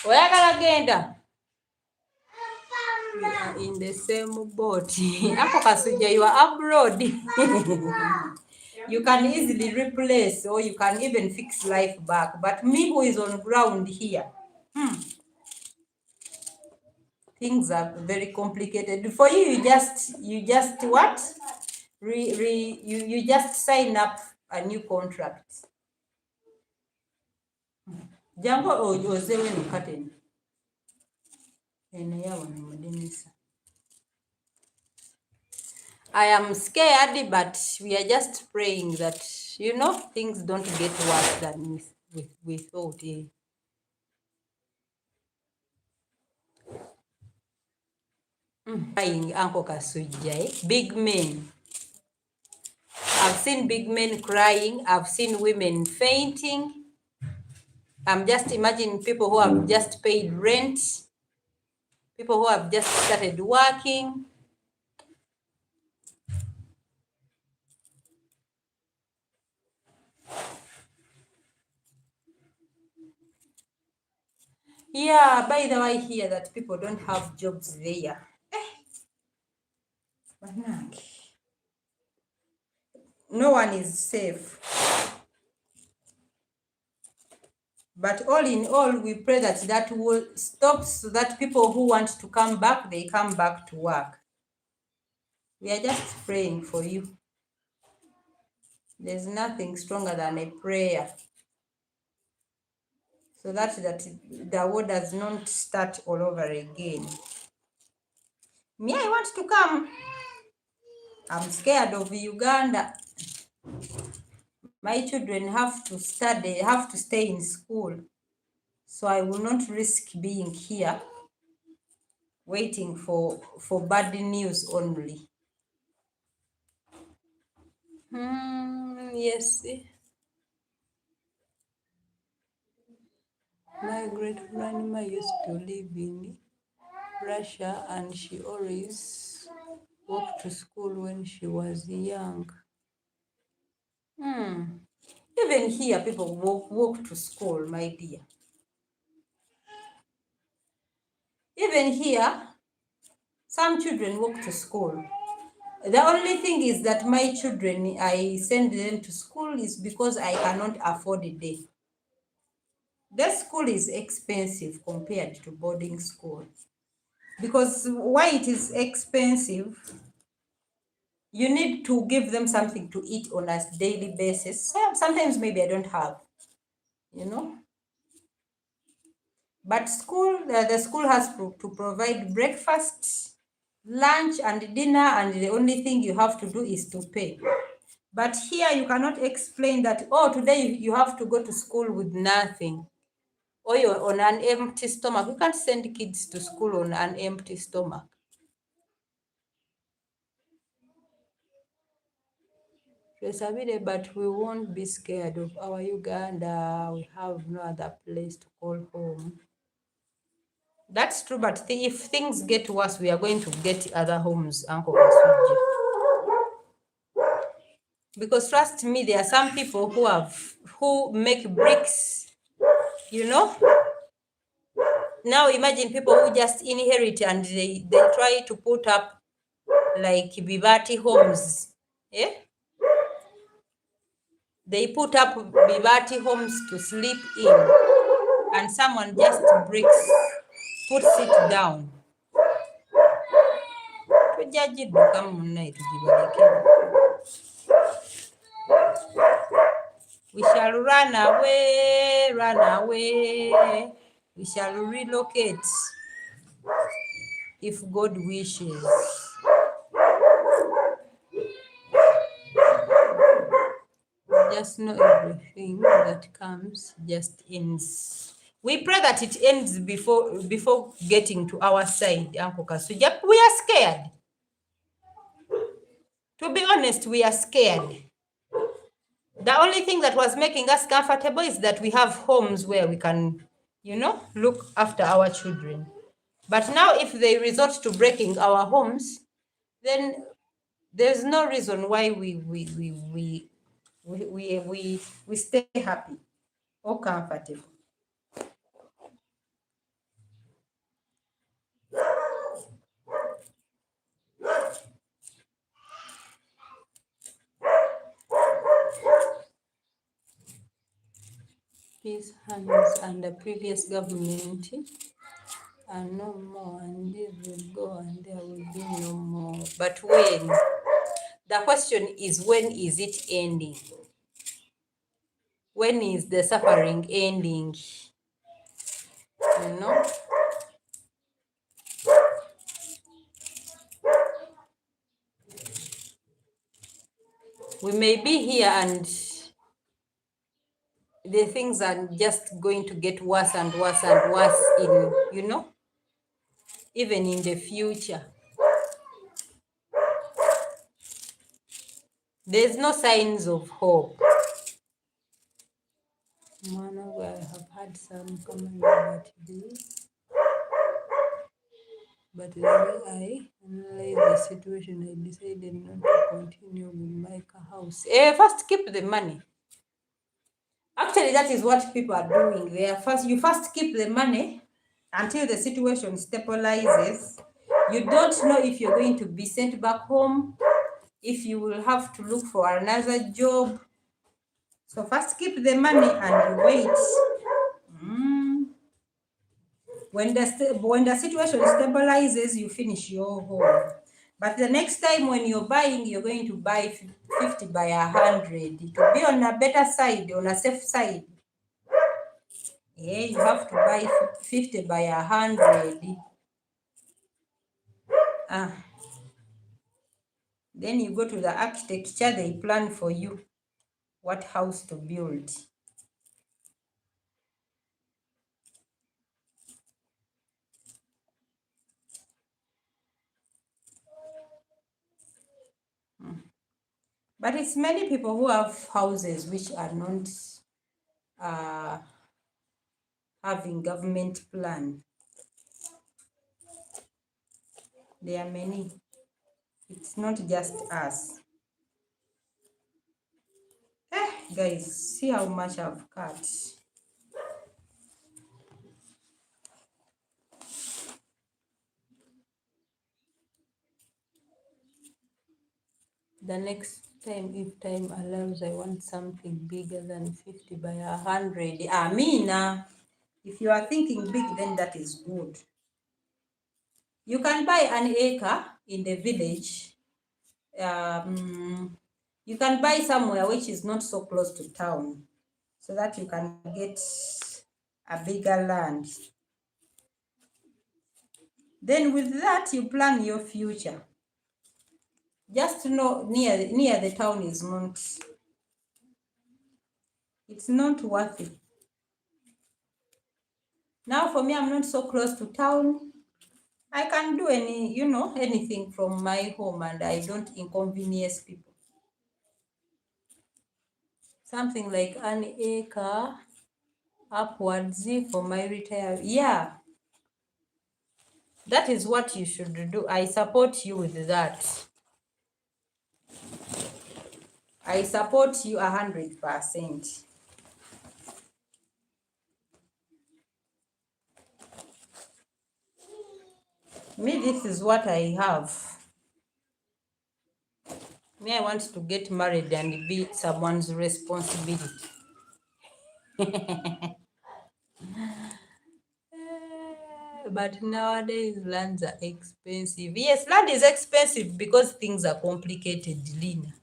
Oyagala genda? We are in the same boat. Ako Kasuja, you are abroad. You can easily replace or you can even fix life back. But me who is on ground here, things are very complicated. For you, you just what? You just sign up a new contract. Jango ozewe no curtain. I am scared, but we are just praying that, you know, things don't get worse than we thought. Crying, Uncle Kasuja, big men. I've seen big men crying. I've seen women fainting. I'm just imagining people who have just paid rent, people who have just started working. Yeah, by the way, I hear that people don't have jobs there. No one is safe. But all in all, we pray that will stop so that people who want to come back, they come back to work. We are just praying for you. There's nothing stronger than a prayer. So that the war does not start all over again. Me, I want to come. I'm scared of Uganda. My children have to study, have to stay in school. So I will not risk being here waiting for bad news only. Yes. My great grandma used to live in Russia and she always walked to school when she was young. Even here, people walk to school, my dear. Even here, some children walk to school. The only thing is that my children, I send them to school is because I cannot afford a day. The school is expensive compared to boarding school. Because why it is expensive, you need to give them something to eat on a daily basis. Sometimes maybe I don't have, you know. But the school has to provide breakfast, lunch, and dinner, and the only thing you have to do is to pay. But here you cannot explain that, oh, today you have to go to school with nothing, or you're on an empty stomach. You can't send kids to school on an empty stomach. But we won't be scared of our Uganda. We have no other place to call home. That's true, but if things get worse, we are going to get other homes, Uncle Kasuji. Because trust me, there are some people who make bricks, you know. Now imagine people who just inherit and they try to put up like Bibati homes. Yeah? They put up Bibati homes to sleep in, and someone just breaks, puts it down. We shall run away, run away. We shall relocate if God wishes. Just know everything that comes just ends. We pray that it ends before getting to our side, Uncle Kasuja. We are scared. To be honest, we are scared. The only thing that was making us comfortable is that we have homes where we can, look after our children. But now if they resort to breaking our homes, then there's no reason why we stay happy or comfortable. These hands and the previous government are no more, and this will go, and there will be no more. But when? The question is, when is it ending? When is the suffering ending? You know? We may be here and the things are just going to get worse and worse and worse in, even in the future. There's no signs of hope. I have had some comment about this, but the way I analyzed the situation, I decided not to continue with my house. First, keep the money. Actually, that is what people are doing. You first keep the money until the situation stabilizes. You don't know if you're going to be sent back home, if you will have to look for another job. So first keep the money and you wait. When the situation stabilizes, you finish your home. But the next time when you're buying, you're going to buy 50 by 100 to be on a better side, on a safe side. Yeah, you have to buy 50 by 100. Then you go to the architecture, they plan for you what house to build. But it's many people who have houses which are not having government plan. There are many. It's not just us. Guys, see how much I've cut. The next time, if time allows, I want something bigger than 50 by 100. Amina, if you are thinking big, then that is good. You can buy an acre in the village. You can buy somewhere which is not so close to town, so that you can get a bigger land. Then with that, you plan your future. Just to know near the town is not, it's not worth it. Now for me, I'm not so close to town. I can do anything from my home, and I don't inconvenience people. Something like an acre upwards for my retire. Yeah, that is what you should do. I support you with that. I support you 100%. Me, this is what I have. Me, I want to get married and be someone's responsibility. But nowadays, lands are expensive. Yes, land is expensive because things are complicated, Lina.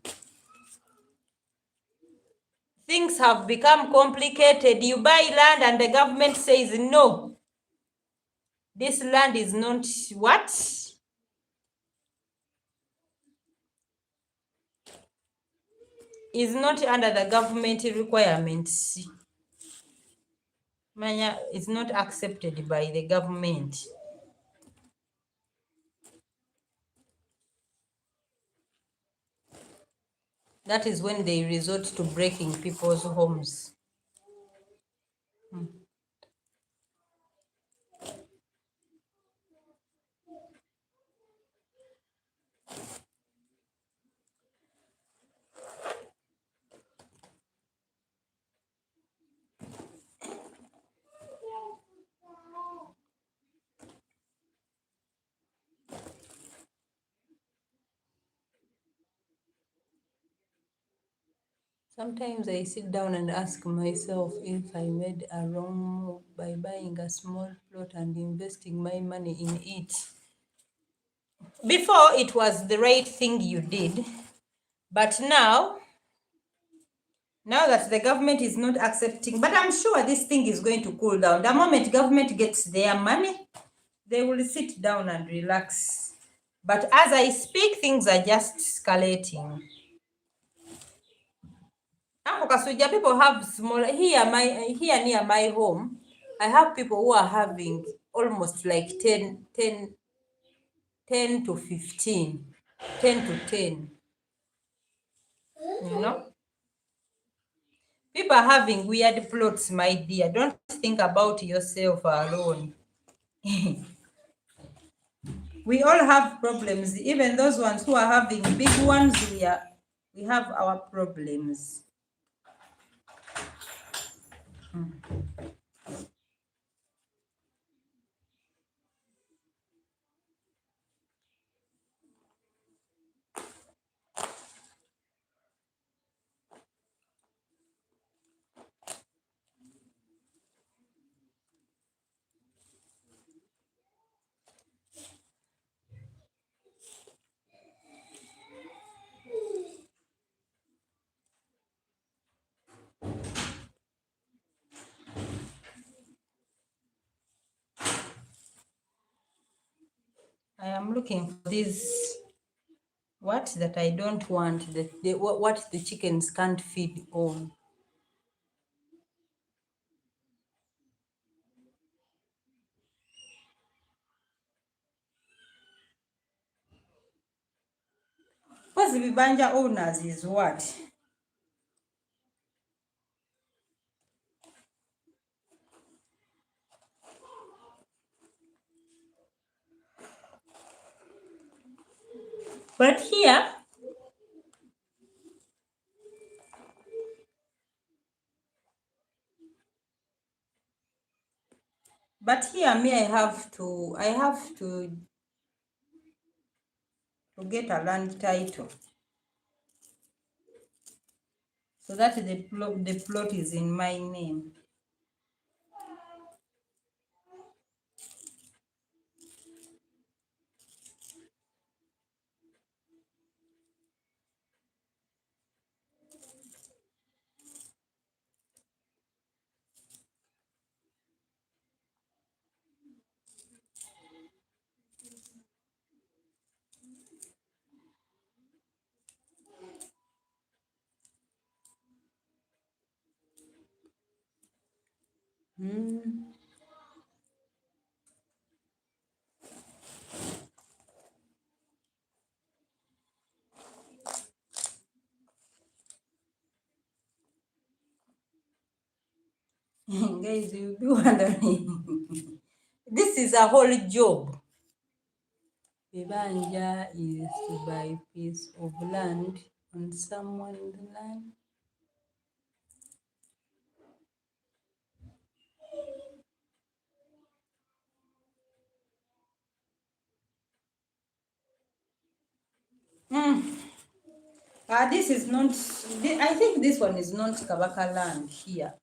Things have become complicated. You buy land and the government says, no, this land is not what? Is not under the government requirements. Manya is not accepted by the government. That is when they resort to breaking people's homes. Sometimes I sit down and ask myself if I made a wrong move by buying a small plot and investing my money in it. Before, it was the right thing you did, but now that the government is not accepting, but I'm sure this thing is going to cool down. The moment government gets their money, they will sit down and relax. But as I speak, things are just escalating. Uncle Kasuja, people have small here near my home. I have people who are having almost like 10 to 15, 10 to 10. You know? People are having weird plots, my dear. Don't think about yourself alone. We all have problems. Even those ones who are having big ones, we have our problems. I am looking for this, what that I don't want, what the chickens can't feed on. What's as vibanja owners is what? But here, me, I have to get a land title so that the plot is in my name. Guys, you'll be wondering. This is a whole job. Vibanja is to buy a piece of land on someone's land. This is not, I think this one is not Kabaka land here.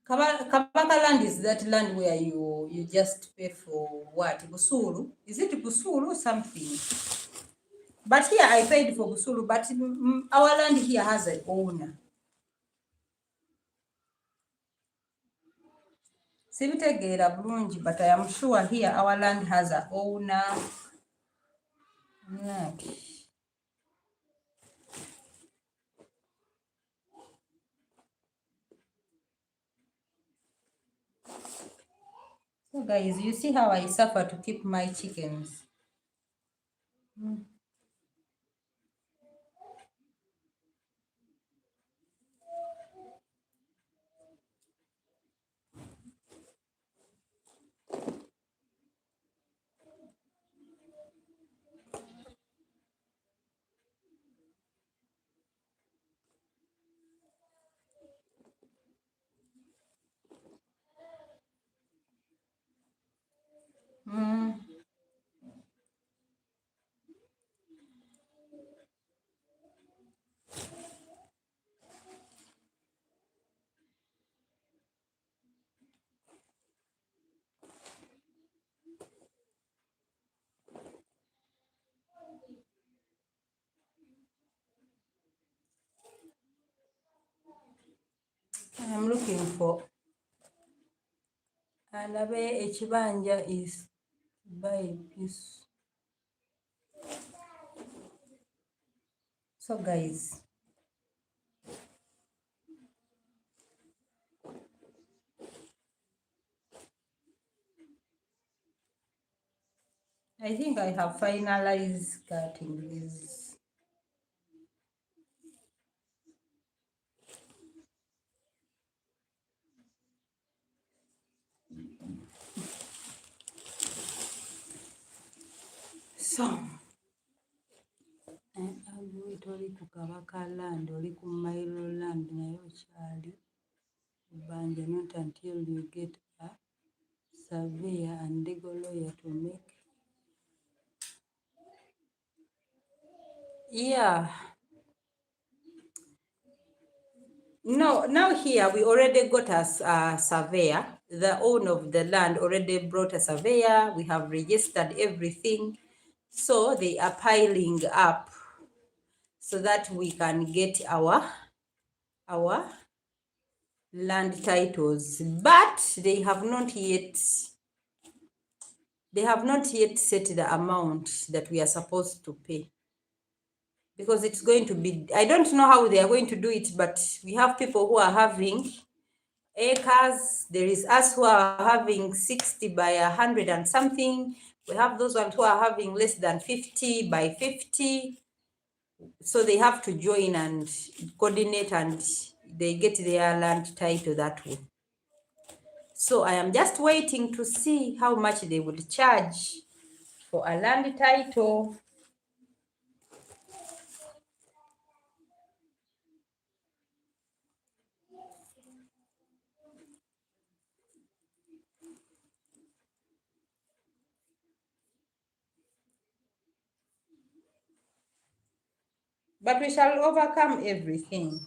Kabaka land is that land where you just pay for what? Busuru? Is it Busuru or something? But here I paid for Busuru, but our land here has an owner. Sibitegeera bulungi, but I am sure here our land has an owner. So guys, you see how I suffer to keep my chickens. I'm looking for, and ekibanja is by piece. So guys, I think I have finalized cutting this. So, oli ku Kabaka land, oli ku Mailo land, naye okyali kubanja, not until you get a surveyor and legal lawyer to make. Yeah. No, now here we already got a surveyor. The owner of the land already brought a surveyor. We have registered everything. So they are piling up so that we can get our land titles. But they have not yet set the amount that we are supposed to pay. Because it's going to be, I don't know how they are going to do it, but we have people who are having acres. There is us who are having 60 by 100 and something. We have those ones who are having less than 50 by 50. So they have to join and coordinate, and they get their land title that way. So I am just waiting to see how much they would charge for a land title. But we shall overcome everything.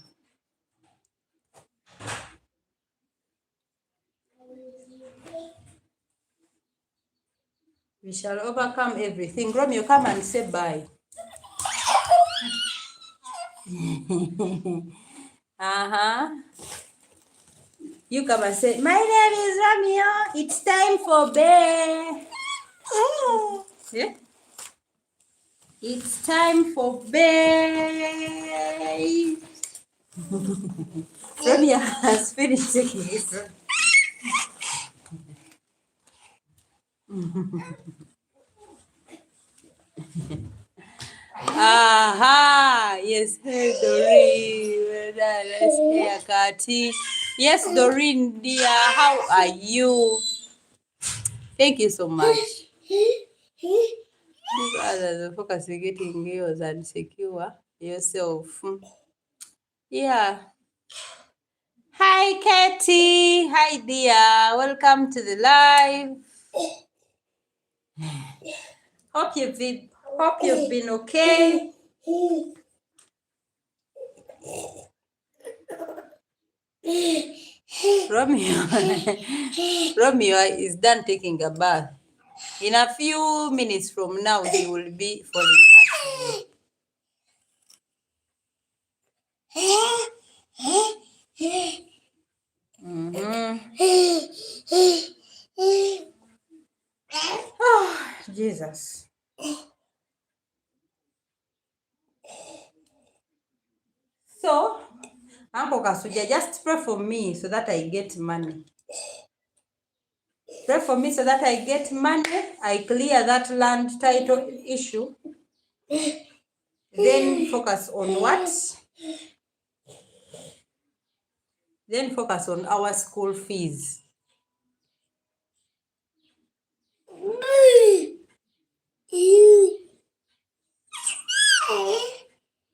We shall overcome everything. Romeo, come and say bye. You come and say, my name is Romeo. It's time for bed. Yeah? It's time for bed. Romeo has finished taking his. Yes, hey, Doreen. Let's haircut. Yes, Doreen, dear, how are you? Thank you so much. These others are focusing getting yours and secure yourself. Yeah. Hi, Katie. Hi, dear. Welcome to the live. Hope you've been okay. Romeo is done taking a bath. In a few minutes from now, he will be falling asleep. Oh, Jesus. So, Uncle Kasuja, just pray for me so that I get money. Pray for me so that I get money. I clear that land title issue. Then focus on what? Then focus on our school fees.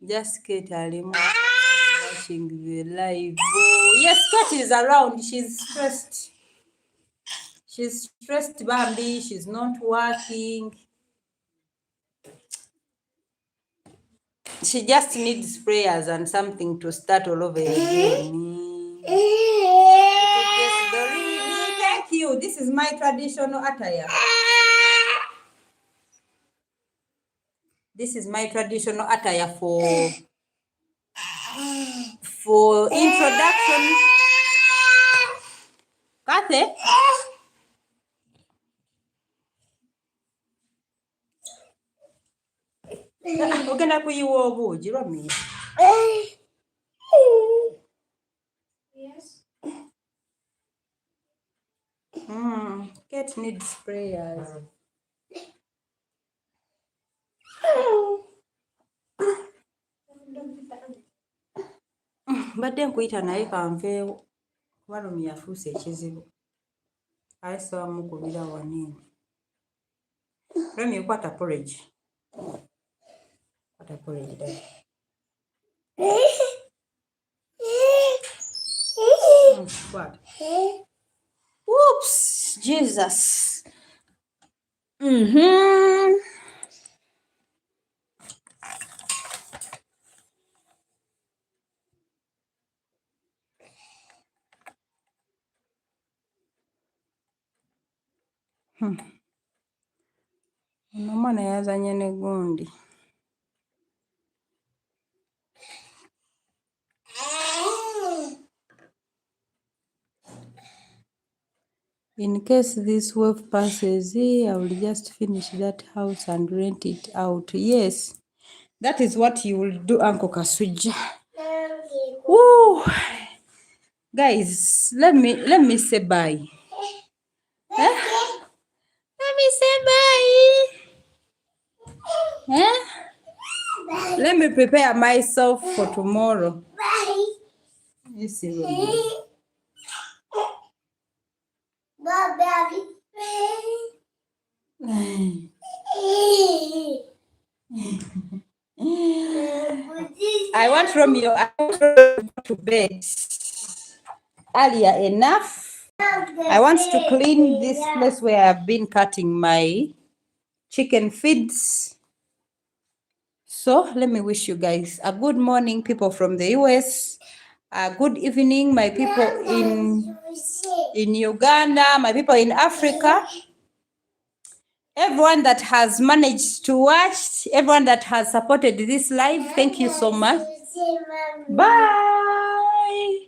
Just Kate Alimo watching the live. Oh, yes, Kate is around. She's stressed. She's stressed, Bambi. She's not working. She just needs prayers and something to start all over again. Yes, Doreen. Thank you. This is my traditional attire. This is my traditional attire for introduction. Kathe? Ogenda kuyiwa obuugi Romeo. Yes. Kate needs prayers. Mbadde nkuyita naye kanveewo kuba Romeo afuuse ekizibu. Ayise wamukubira waniini. Romeo, kwata porridge. Kwata porridge dada. What? Whoops! Jesus. Omwana yazanye ne gundi. In case this wave passes, I will just finish that house and rent it out. Yes, that is what you will do, Uncle Kasuja. Woo! Guys, let me say bye. Let me say bye. Let me prepare myself for tomorrow. You see, I want Romeo to bed earlier enough. I want to clean this place where I've been cutting my chicken feeds. So let me wish you guys a good morning, people from the US. A good evening, my people in Uganda, my people in Africa. Everyone that has managed to watch, everyone that has supported this live, thank you so much. Bye.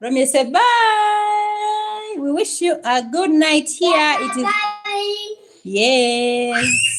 Romeo say bye. We wish you a good night here. It is yes.